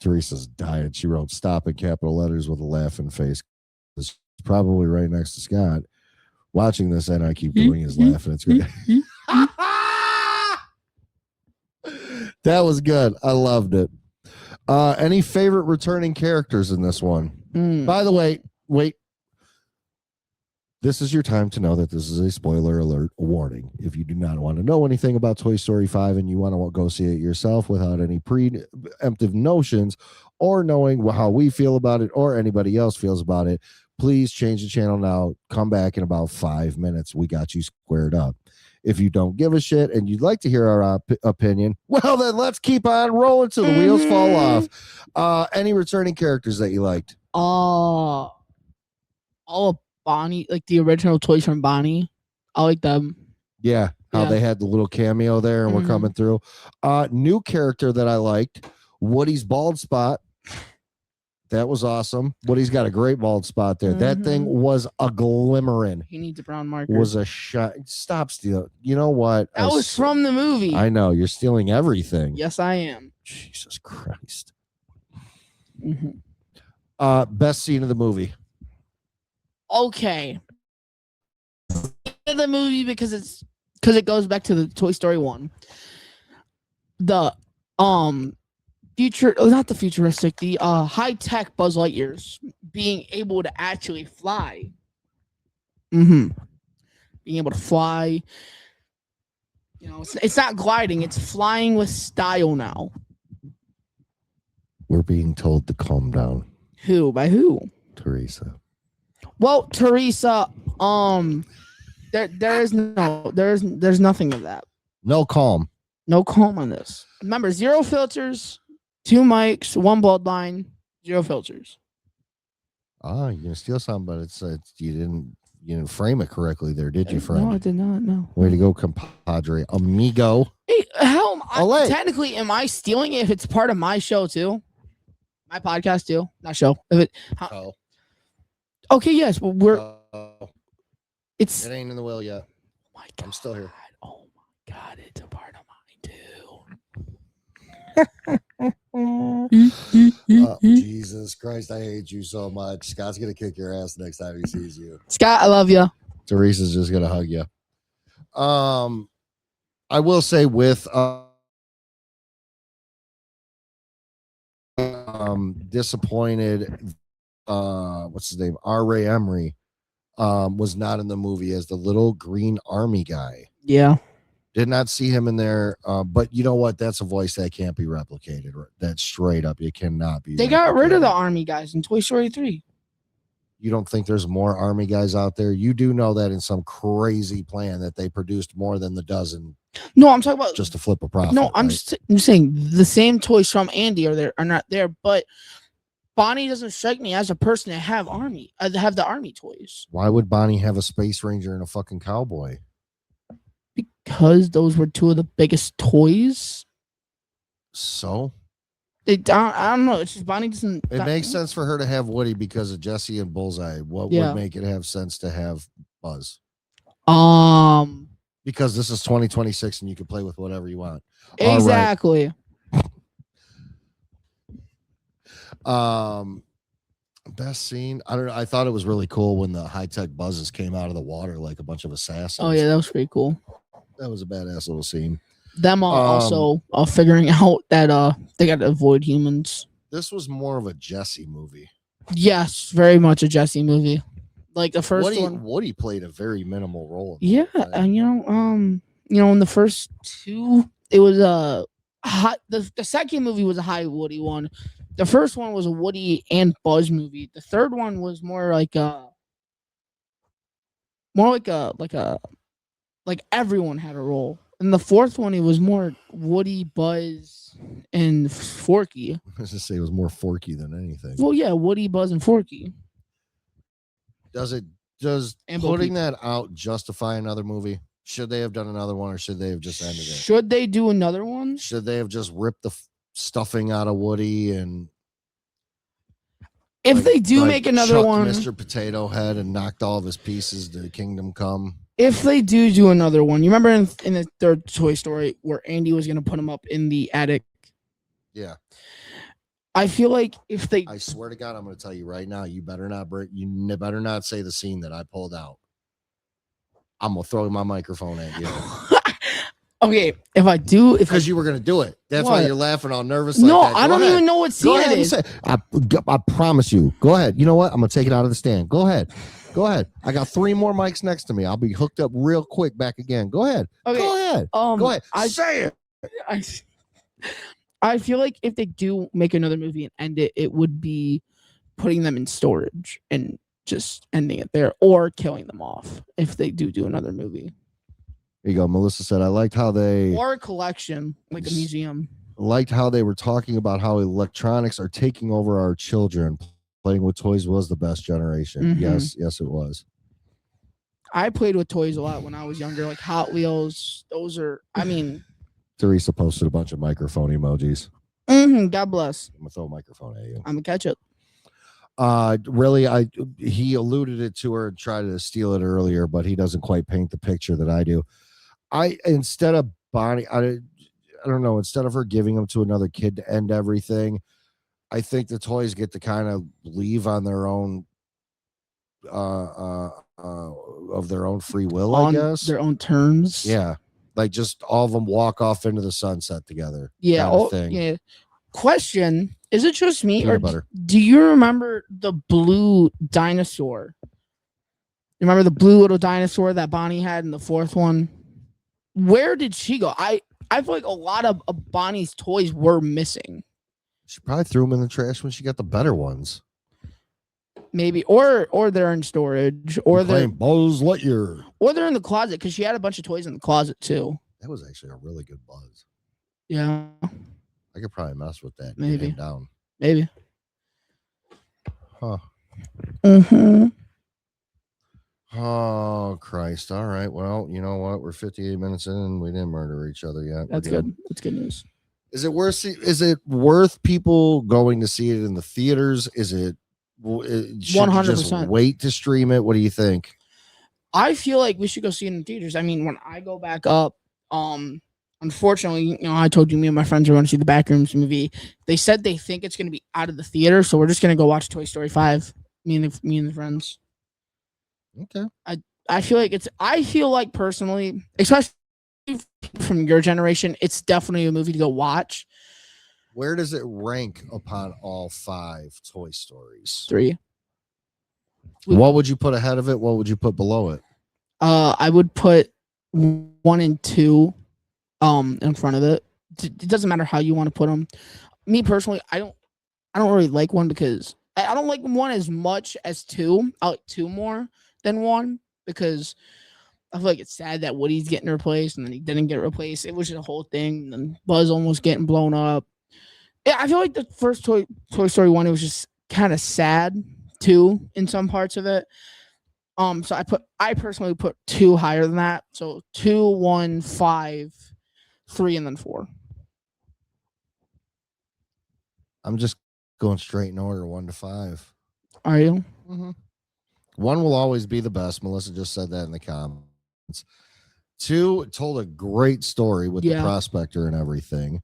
Teresa's dying. She wrote stop in capital letters with a laughing face. It's probably right next to Scott. Watching this, and I keep doing his laugh, and it's great. That was good. I loved it. Any favorite returning characters in this one? By the way, wait. This is your time to know that this is a spoiler alert warning. If you do not want to know anything about Toy Story 5 and you want to go see it yourself without any preemptive notions or knowing how we feel about it or anybody else feels about it, please change the channel now. Come back in about 5 minutes. We got you squared up. If you don't give a shit and you'd like to hear our opinion, well, then let's keep on rolling till the wheels fall off. Any returning characters that you liked? All of Bonnie, like the original toys from Bonnie. I like them. Yeah, how they had the little cameo there and we're coming through. New character that I liked, Woody's bald spot. That was awesome. Woody's got a great bald spot there. That thing was a glimmering. He needs a brown marker. Was a shot. Stop stealing. You know what? That was from the movie. I know. You're stealing everything. Yes, I am. Jesus Christ. Best scene of the movie. Okay. The movie because it goes back to the Toy Story 1. The not the futuristic, the high-tech Buzz Lightyears being able to actually fly. Being able to fly. You know, it's not gliding, it's flying with style now. We're being told to calm down. Who? By who? Teresa. Well, Teresa, there's nothing of that. No calm. No calm on this. Remember, 0 filters, 2 mics, 1 bloodline, 0 filters. You're gonna steal something, but it's you didn't frame it correctly there, did you, friend? No, I did not. No. Way to go, compadre, amigo. Hey, how technically am I stealing it if it's part of my show too? My podcast too, not show. Okay, yes, but it ain't in the will yet. Oh my God. I'm still here. Oh my God, it's a part of mine too. Jesus Christ, I hate you so much. Scott's gonna kick your ass next time he sees you. Scott, I love you. Teresa's just gonna hug you. I will say with disappointed. What's his name? R. Ray Emery was not in the movie as the little green army guy. Yeah. Did not see him in there. But you know what? That's a voice that can't be replicated. That's straight up. It cannot be. They got rid of the army guys in Toy Story 3. You don't think there's more army guys out there? You do know that in some crazy plan that they produced more than the dozen. No, I'm talking about just to flip a profit. No, I'm saying the same toys from Andy are not there, but Bonnie doesn't strike me as a person that have the army toys. Why would Bonnie have a space ranger and a fucking cowboy? Because those were 2 of the biggest toys. So I don't know. It's just Bonnie doesn't. It makes sense for her to have Woody because of Jesse and Bullseye. What would make it have sense to have Buzz? Because this is 2026 and you can play with whatever you want. Exactly. Best scene. I don't know. I thought it was really cool when the high-tech buzzes came out of the water like a bunch of assassins. Oh yeah, that was pretty cool. That was a badass little scene. them also figuring out that they got to avoid humans. This was more of a Jesse movie. Yes, very much a Jesse movie. Like the first one, Woody played a very minimal role. Yeah, and in the first two, it was the second movie was a high Woody one. The first one was a Woody and Buzz movie. The third one was more like everyone had a role. And the fourth one, it was more Woody, Buzz, and Forky. I was gonna say it was more Forky than anything. Well, yeah, Woody, Buzz, and Forky. Does putting that out justify another movie? Should they have done another one, or should they have just ended it? Should they do another one? Should they have just ripped the stuffing out of Woody and? If they do make another one, Mr. Potato Head and knocked all of his pieces to Kingdom Come. If they do another one, you remember in the third Toy Story where Andy was going to put him up in the attic? Yeah. I feel like if they... I swear to God, I'm going to tell you right now, you better not say the scene that I pulled out. I'm going to throw my microphone at you. Okay, if I do... Because you were going to do it. That's why you're laughing all nervous no, like that. I don't even know what scene it is. I promise you. Go ahead. You know what? I'm going to take it out of the stand. Go ahead. I got 3 more mics next to me. I'll be hooked up real quick back again. Go ahead. Okay. Go ahead. Go ahead. Say it. I feel like if they do make another movie and end it, it would be putting them in storage and just ending it there, or killing them off if they do another movie. There you go. Melissa said, I liked how they... Or a collection, like a museum. Liked how they were talking about how electronics are taking over our children. Playing with toys was the best generation. Mm-hmm. Yes, it was. I played with toys a lot when I was younger, like Hot Wheels. Teresa posted a bunch of microphone emojis. God bless. I'm going to throw a microphone at you. I'm going to catch it. Really, he alluded it to her and tried to steal it earlier, but he doesn't quite paint the picture that I do. Instead of Bonnie, I don't know, instead of her giving them to another kid to end everything, I think the toys get to kind of leave on their own, of their own free will, I guess. Their own terms. Yeah. Like just all of them walk off into the sunset together. Yeah. Kind of thing. Yeah. Question: is it just me, Peanut butter. Do you remember the blue dinosaur? You remember the blue little dinosaur that Bonnie had in the fourth one? Where did she go? I feel like a lot of Bonnie's toys were missing. She probably threw them in the trash when she got the better ones. Maybe, or they're in storage, or they're Buzz Lightyear, or they're in the closet because she had a bunch of toys in the closet too. That was actually a really good Buzz. Yeah, I could probably mess with that. Maybe down. Maybe. Huh. Mm-hmm. Oh Christ! All right. Well, you know what? We're 58 minutes in, and we didn't murder each other yet. That's good. That's good news. Is it worth people going to see it in the theaters? Is it? 100%. Wait to stream it. What do you think? I feel like we should go see it in theaters. I mean, when I go back up, unfortunately, I told you me and my friends are going to see the Backrooms movie. They said they think it's going to be out of the theater, so we're just going to go watch Toy Story 5. Me and the friends. Okay. I feel like personally, especially from your generation, it's definitely a movie to go watch. Where does it rank upon all 5 Toy Stories? 3. What would you put ahead of it? What would you put below it? I would put 1 and 2 in front of it. It doesn't matter how you want to put them. Me personally, I don't really like 1 because I don't like 1 as much as 2. I like 2 more than 1 because I feel like it's sad that Woody's getting replaced and then he didn't get replaced. It was just a whole thing. And then Buzz almost getting blown up. Yeah, I feel like the first Toy Story 1, it was just kind of sad too in some parts of it. So I personally put 2 higher than that. So 2, 1, 5, 3, and then 4. I'm just going straight in order, 1 to 5. Are you? Mm-hmm. 1 will always be the best. Melissa just said that in the comments. 2 told a great story with the prospector and everything.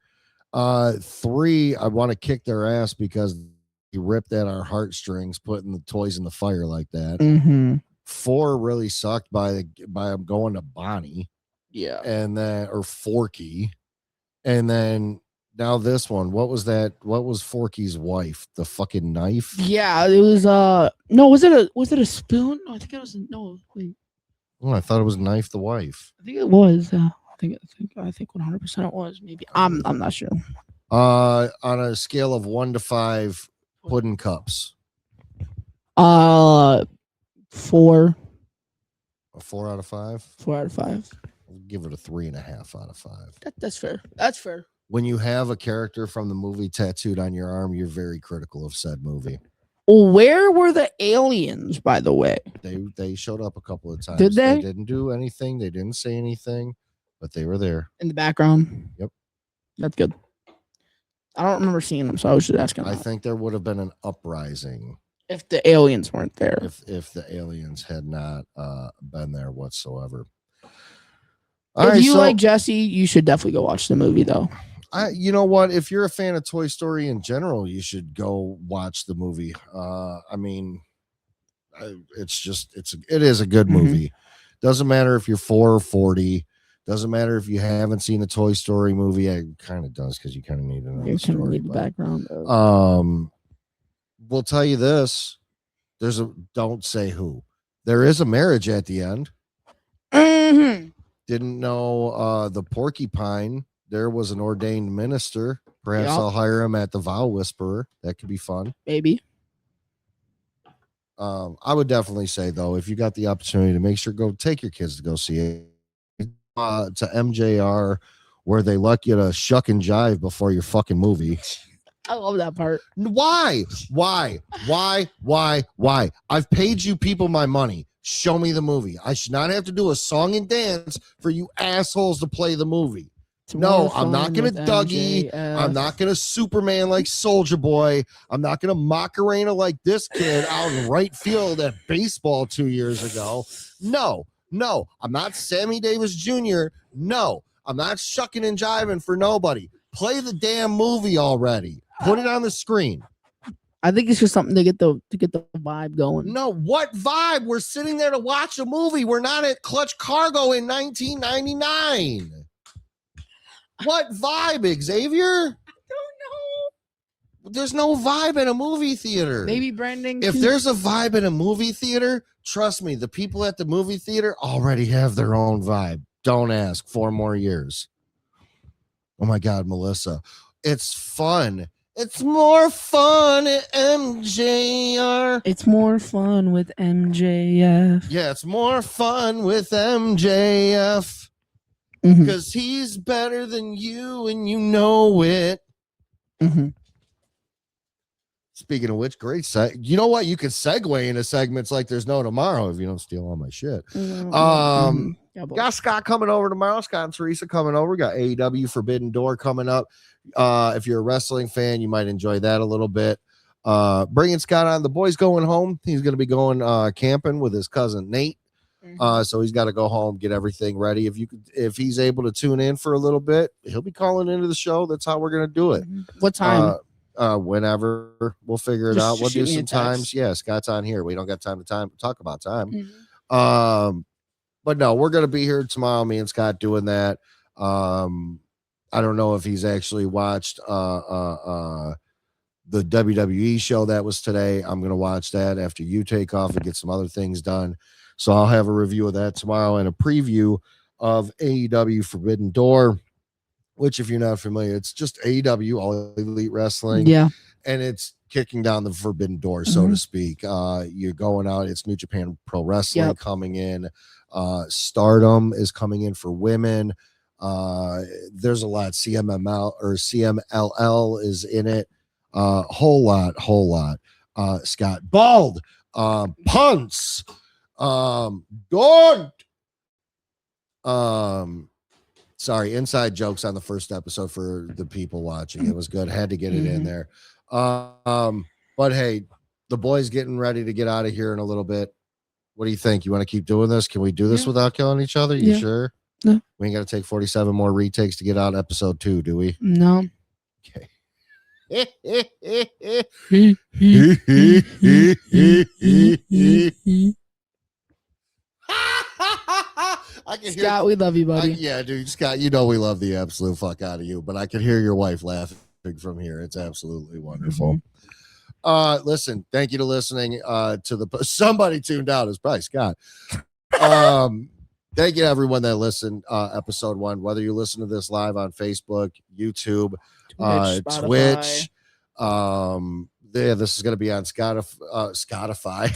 3, I want to kick their ass because he ripped at our heartstrings, putting the toys in the fire like that. Mm-hmm. 4 really sucked by him going to Bonnie. Yeah. And then, or Forky. And then now this one. What was that? What was Forky's wife? The fucking knife? Yeah, it was no, was it a spoon? No, I think it was no, wait. Oh, I thought it was Knife the wife. I think it was. I think 100% it was. Maybe I'm not sure. On a scale of 1 to 5 pudding cups. 4. A 4 out of 5? 4 out of 5. I'll give it a 3.5 out of 5. That's fair. That's fair. When you have a character from the movie tattooed on your arm, you're very critical of said movie. Where were the aliens, by the way? They showed up a couple of times. Did they? They didn't do anything. They didn't say anything, but they were there. In the background? Yep. That's good. I don't remember seeing them, so I was just asking. I think there would have been an uprising if the aliens weren't there. If the aliens had not been there whatsoever. If you like Jesse, you should definitely go watch the movie, though. You know what? If you're a fan of Toy Story in general, you should go watch the movie. I mean, it is a good movie. Doesn't matter if you're 4 or 40. Doesn't matter if you haven't seen a Toy Story movie. It kind of does because you kind of need to know the story. Need the background. We'll tell you this. Don't say who. There is a marriage at the end. Didn't know the porcupine. There was an ordained minister. Perhaps I'll hire him at the Vow Whisperer. That could be fun. Maybe. I would definitely say, though, if you got the opportunity to make sure, go take your kids to go see it. To MJR, where they let you to shuck and jive before your fucking movie. I love that part. Why? I've paid you people my money. Show me the movie. I should not have to do a song and dance for you assholes to play the movie. No, I'm not going to Dougie. I'm not going to Superman like Soldier Boy. I'm not going to Macarena like this kid out in right field at baseball 2 years ago. No, I'm not Sammy Davis Jr. No, I'm not shucking and jiving for nobody. Play the damn movie already. Put it on the screen. I think it's just something to get the vibe going. No, what vibe? We're sitting there to watch a movie. We're not at Clutch Cargo in 1999. What vibe, Xavier? I don't know. There's no vibe in a movie theater. Maybe branding. If there's a vibe in a movie theater, trust me, the people at the movie theater already have their own vibe. Don't ask. 4 more years. Oh my God, Melissa. It's fun. It's more fun at MJR. It's more fun with MJF. Yeah, it's more fun with MJF. Because he's better than you and you know it. Speaking of which, great you know what? You can segue into segments like there's no tomorrow if you don't steal all my shit. Got Scott coming over tomorrow. Scott and Teresa coming over. We got AEW Forbidden Door coming up. If you're a wrestling fan, you might enjoy that a little bit. Bringing Scott on. The boy's going home. He's going to be going camping with his cousin Nate. So he's got to go home, get everything ready. If he's able to tune in for a little bit, he'll be calling into the show. That's how we're going to do it. What time? Whenever we'll figure it out. We'll do some times. Yeah, Scott's on here. We don't got time to talk about time. But no, we're going to be here tomorrow. Me and Scott doing that. I don't know if he's actually watched the WWE show that was today. I'm going to watch that after you take off and get some other things done. So I'll have a review of that tomorrow and a preview of AEW Forbidden Door, which, if you're not familiar, it's just AEW, All Elite Wrestling. Yeah. And it's kicking down the forbidden door, so to speak. You're going out. It's New Japan Pro Wrestling coming in. Stardom is coming in for women. There's a lot. CMML or CMLL is in it. Whole lot. Scott Bald. Punts. Don't. Sorry, inside jokes on the first episode for the people watching. It was good. Had to get it in there. But hey, the boys getting ready to get out of here in a little bit. What do you think? You want to keep doing this? Can we do this without killing each other? You sure? No. We ain't got to take 47 more retakes to get out episode 2, do we? No. Okay. I can Scott, hear, we love you, buddy. yeah, dude, Scott, you know we love the absolute fuck out of you, but I can hear your wife laughing from here. It's absolutely wonderful. Listen, thank you to listening to the somebody tuned out. It's probably Scott. Thank you to everyone that listened. Episode 1, whether you listen to this live on Facebook, YouTube, Twitch. Yeah, this is going to be on Spotify.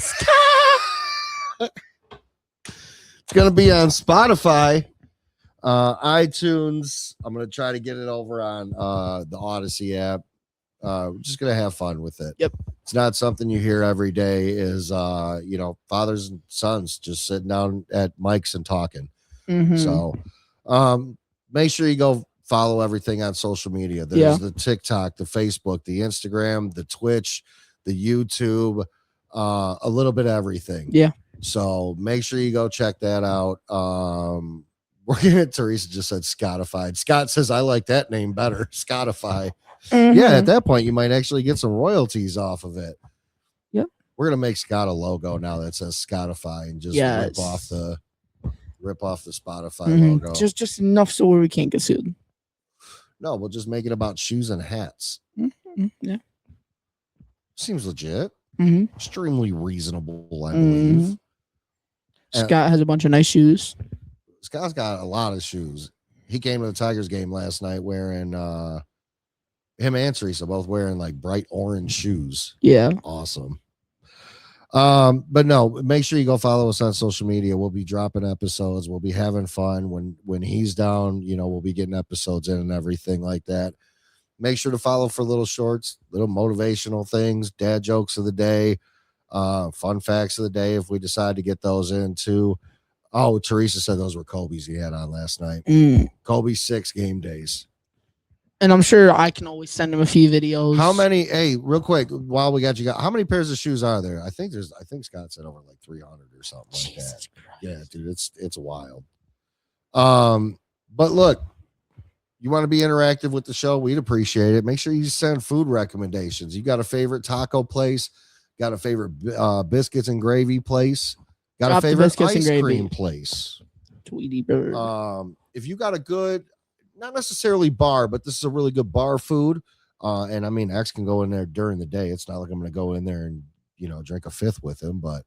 It's going to be on Spotify, iTunes. I'm going to try to get it over on the Odyssey app. We're just going to have fun with it. Yep. It's not something you hear every day is, fathers and sons just sitting down at mics and talking. So make sure you go follow everything on social media. There's the TikTok, the Facebook, the Instagram, the Twitch, the YouTube, a little bit of everything. Yeah. So make sure you go check that out. Teresa just said Scottified. Scott says, I like that name better. Scottify. Yeah, at that point, you might actually get some royalties off of it. Yep. We're going to make Scott a logo now that says Scottify and just rip off the Spotify logo. Just enough so where we can't get sued. No, we'll just make it about shoes and hats. Yeah. Seems legit. Extremely reasonable, I believe. Scott has a bunch of nice shoes. Scott's got a lot of shoes. He came to the Tigers game last night wearing him and Teresa both wearing like bright orange shoes. Yeah. Awesome. But no, make sure you go follow us on social media. We'll be dropping episodes. We'll be having fun when he's down, we'll be getting episodes in and everything like that. Make sure to follow for little shorts, little motivational things, dad jokes of the day, fun facts of the day. If we decide to get those in too. Oh, Teresa said those were Kobe's he had on last night. Kobe's 6 game days. And I'm sure I can always send him a few videos. How many? Hey, real quick, while we got you, how many pairs of shoes are there? I think Scott said over like 300 or something like that. Christ. Yeah, dude, it's wild. But look, you want to be interactive with the show? We'd appreciate it. Make sure you send food recommendations. You got a favorite taco place? Got a favorite biscuits and gravy place? Got a favorite ice cream place? Tweety bird. If you got a good, not necessarily bar, but this is a really good bar food. And I mean, X can go in there during the day. It's not like I'm going to go in there and, drink a fifth with him. But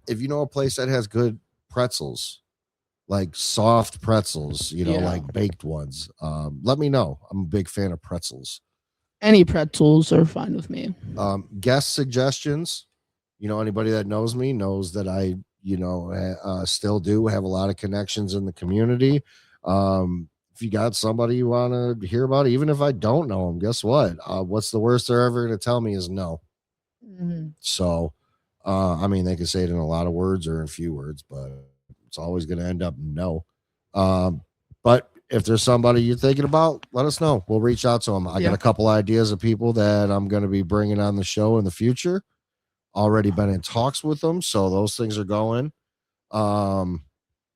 if you know a place that has good pretzels, like soft pretzels, like baked ones, let me know. I'm a big fan of pretzels. Any pretzels are fine with me. Guest suggestions. Anybody that knows me knows that I, still do have a lot of connections in the community. If you got somebody you want to hear about, even if I don't know them, guess what? What's the worst they're ever going to tell me is no. So, I mean, they can say it in a lot of words or in few words, but it's always going to end up no. But if there's somebody you're thinking about, let us know. We'll reach out to them. I got a couple ideas of people that I'm going to be bringing on the show in the future. Already been in talks with them, so those things are going. But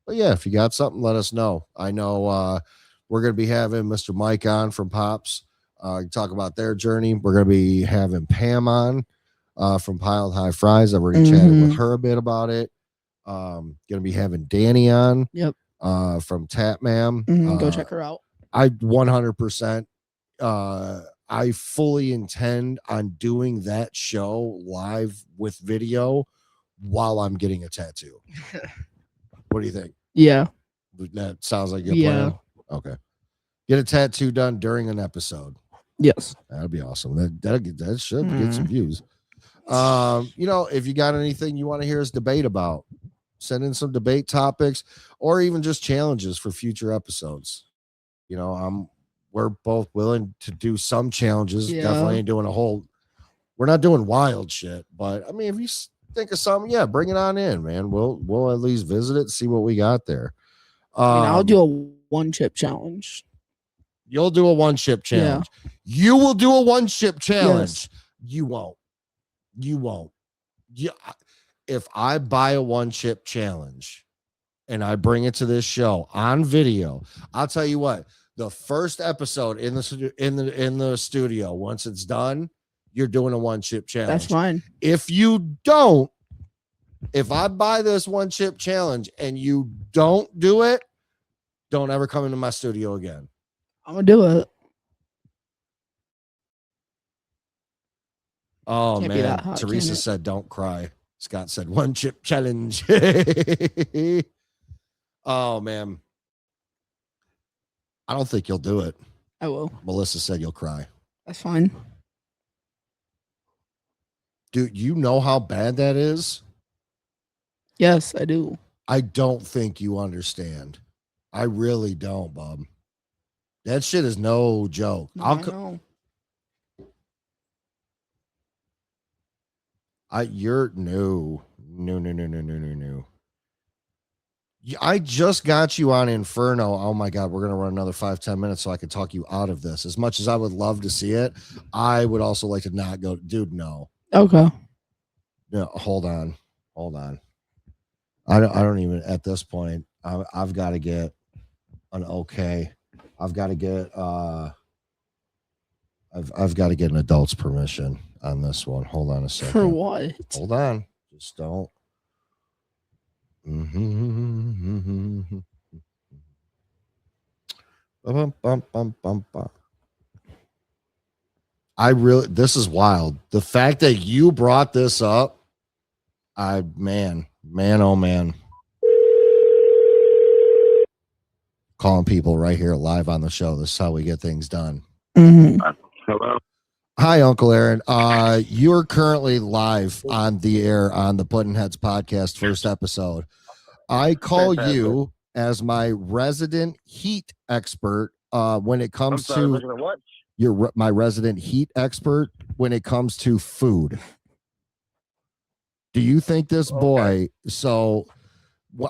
yeah, if you got something, let us know. I know we're going to be having Mr. Mike on from Pops. Talk about their journey. We're going to be having Pam on from Piled High Fries. I've already chatted with her a bit about it. Going to be having Danny on. Yep. From Tap Ma'am. Go check her out. I 100%. I fully intend on doing that show live with video while I'm getting a tattoo. What do you think? Yeah. That sounds like your plan. Okay. Get a tattoo done during an episode. Yes. That'd be awesome. That should get some views. If you got anything you want to hear us debate about, send in some debate topics or even just challenges for future episodes. We're both willing to do some challenges. Yeah. Definitely ain't doing we're not doing wild shit, but I mean, if you think of something, bring it on in, man. We'll at least visit it, see what we got there. I'll do a one chip challenge. You'll do a one chip challenge. Yeah. You will do a one chip challenge. Yes. You won't. If I buy a one chip challenge and I bring it to this show on video, I'll tell you what. The first episode in the studio, once it's done, you're doing a one chip challenge. That's fine. If you don't, If I buy this one chip challenge and you don't do it, don't ever come into my studio again. I'm gonna do it. Oh Can't be man, that hot, Teresa can it? said, "Don't cry." Scott said, "One chip challenge." Oh man, I don't think you'll do it. I will. Melissa said you'll cry. That's fine. Dude, you know how bad that is? Yes, I do. I don't think you understand. I really don't, Bob. That shit is no joke. No, I know. You're no. I just got you on Inferno. Oh my God, we're gonna run another 5-10 minutes so I can talk you out of this. As much as I would love to see it, I would also like to not go. Dude, no. Okay. No, hold on. I don't even at this point. I've got to get an okay. I've got to get I've got to get an adult's permission on this one. Hold on a second. For what? Hold on. Just don't. This is wild. The fact that you brought this up, man, oh man. Calling people right here live on the show. This is how we get things done. Mm-hmm. Hello. Hi, Uncle Aaron. You're currently live on the air on the Puddinheads Podcast, first episode. I call you as my resident heat expert when it comes to what? You're my resident heat expert when it comes to food. Do you think this boy? So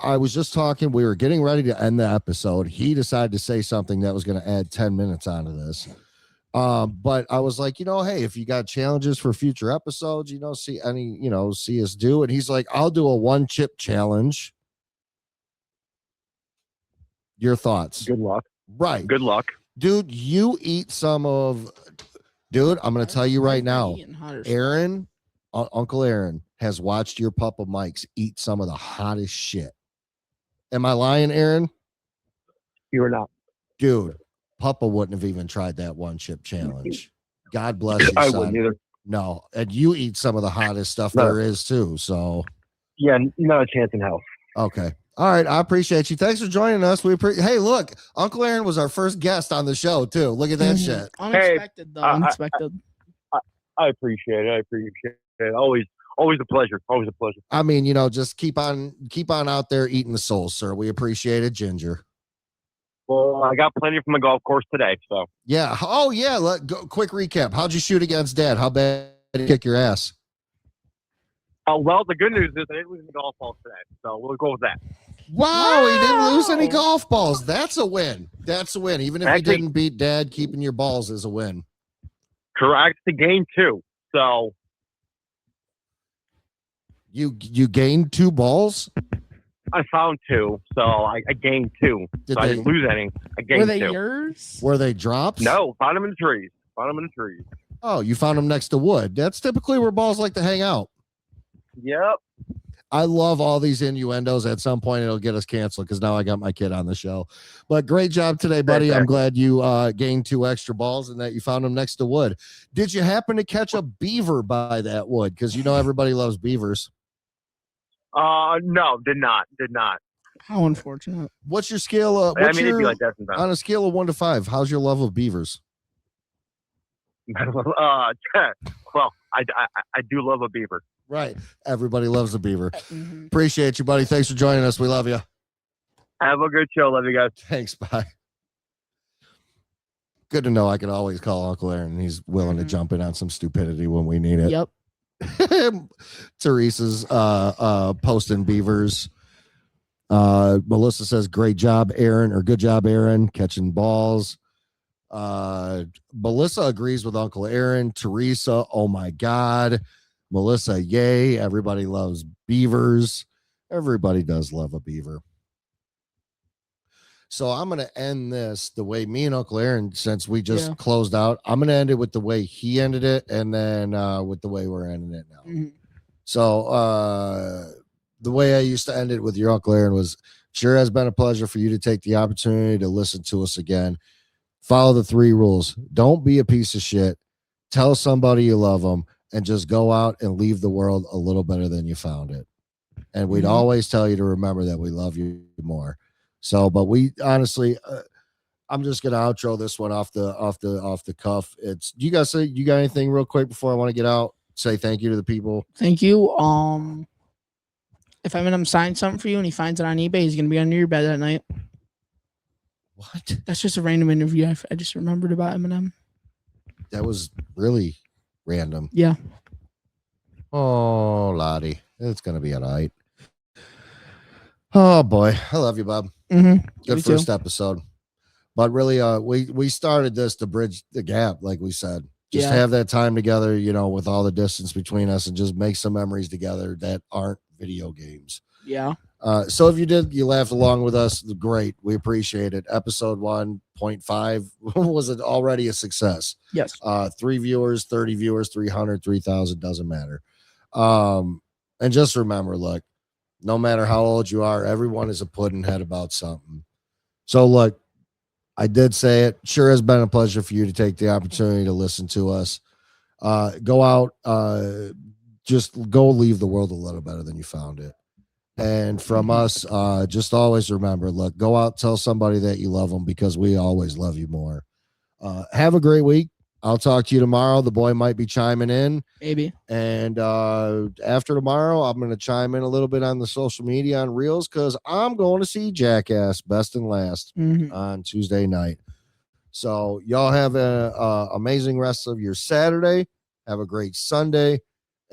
I was just talking. We were getting ready to end the episode. He decided to say something that was going to add 10 minutes onto this. But I was like, hey, if you got challenges for future episodes, see us do. And he's like, I'll do a 1 chip challenge. Your thoughts? Good luck. Right. Good luck. Dude, you eat some of, I'm going to tell you right now, Aaron, Uncle Aaron has watched your Papa Mike's eat some of the hottest shit. Am I lying, Aaron? You are not. Dude, Papa wouldn't have even tried that 1 chip challenge. God bless you, I son. wouldn't either. No, and you eat some of the hottest stuff there is too. So, yeah, not a chance in hell. Okay. All right. I appreciate you. Thanks for joining us. Hey, look, Uncle Aaron was our first guest on the show too. Look at that shit. Unexpected, though. Unexpected. I appreciate it. Always a pleasure. Always a pleasure. I mean, just keep on out there eating the souls, sir. We appreciate it, Ginger. Well, I got plenty from the golf course today, so. Yeah. Oh, yeah. Quick recap. How'd you shoot against Dad? How bad did he kick your ass? Well, the good news is I didn't lose any golf balls today, so we'll go with that. Wow, he didn't lose any golf balls. That's a win. Even if you didn't beat Dad, keeping your balls is a win. Correct. To gain 2. So you gained 2 balls? I found 2, so I gained 2. I didn't lose any. I gained 2. Were they yours? Were they drops? No, found them in the trees. Oh, you found them next to wood. That's typically where balls like to hang out. Yep. I love all these innuendos. At some point, it'll get us canceled because now I got my kid on the show. But great job today, buddy. I'm glad you gained 2 extra balls and that you found them next to wood. Did you happen to catch a beaver by that wood? Because everybody loves beavers. No, did not. How unfortunate. What's your scale? It'd be like that sometimes. On a scale of 1 to 5, how's your love of beavers? Well, I do love a beaver. Right. Everybody loves a beaver. Mm-hmm. Appreciate you, buddy. Thanks for joining us. We love you. Have a good show. Love you guys. Thanks. Bye. Good to know I can always call Uncle Aaron and he's willing to jump in on some stupidity when we need it. Yep. Teresa's posting beavers. Melissa says, great job, Aaron, or good job, Aaron, catching balls. Melissa agrees with Uncle Aaron. Teresa, oh my God. Melissa, yay. Everybody loves beavers. Everybody does love a beaver. So I'm going to end this the way me and Uncle Aaron, since we just closed out, I'm going to end it with the way he ended it and then with the way we're ending it now. Mm-hmm. So the way I used to end it with your Uncle Aaron was, sure has been a pleasure for you to take the opportunity to listen to us again. Follow the 3 rules. Don't be a piece of shit. Tell somebody you love them, and just go out and leave the world a little better than you found it. And we'd always tell you to remember that we love you more. So, but we honestly, I'm just gonna outro this one off the cuff. It's, you guys say, you got anything real quick before I want to get out? Say thank you to the people. Thank you. If Eminem signs something for you and he finds it on eBay, he's gonna be under your bed that night. What? That's just a random interview. I just remembered about Eminem. That was really random. Yeah. Oh, Lottie, it's gonna be all right. Oh boy, I love you, Bob. Mm-hmm. Good first episode. But really, we started this to bridge the gap, like we said. Just have that time together, you know, with all the distance between us, and just make some memories together that aren't video games. Yeah. So if you laughed along with us, great. We appreciate it. Episode 1.5 was it already a success? Yes. 3 viewers, 30 viewers, 300, 3,000, doesn't matter. And just remember, look, no matter how old you are, everyone is a puddinhead about something. So look, I did say it. Sure has been a pleasure for you to take the opportunity to listen to us. Go out, just go leave the world a little better than you found it. And from us, just always remember, look, go out, tell somebody that you love them, because we always love you more. Have a great week. I'll talk to you tomorrow. The boy might be chiming in. Maybe. And after tomorrow, I'm going to chime in a little bit on the social media on Reels, because I'm going to see Jackass Best and Last on Tuesday night. So y'all have an amazing rest of your Saturday. Have a great Sunday.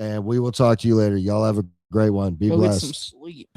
And we will talk to you later. Y'all have a great one. Be blessed. Get some sleep.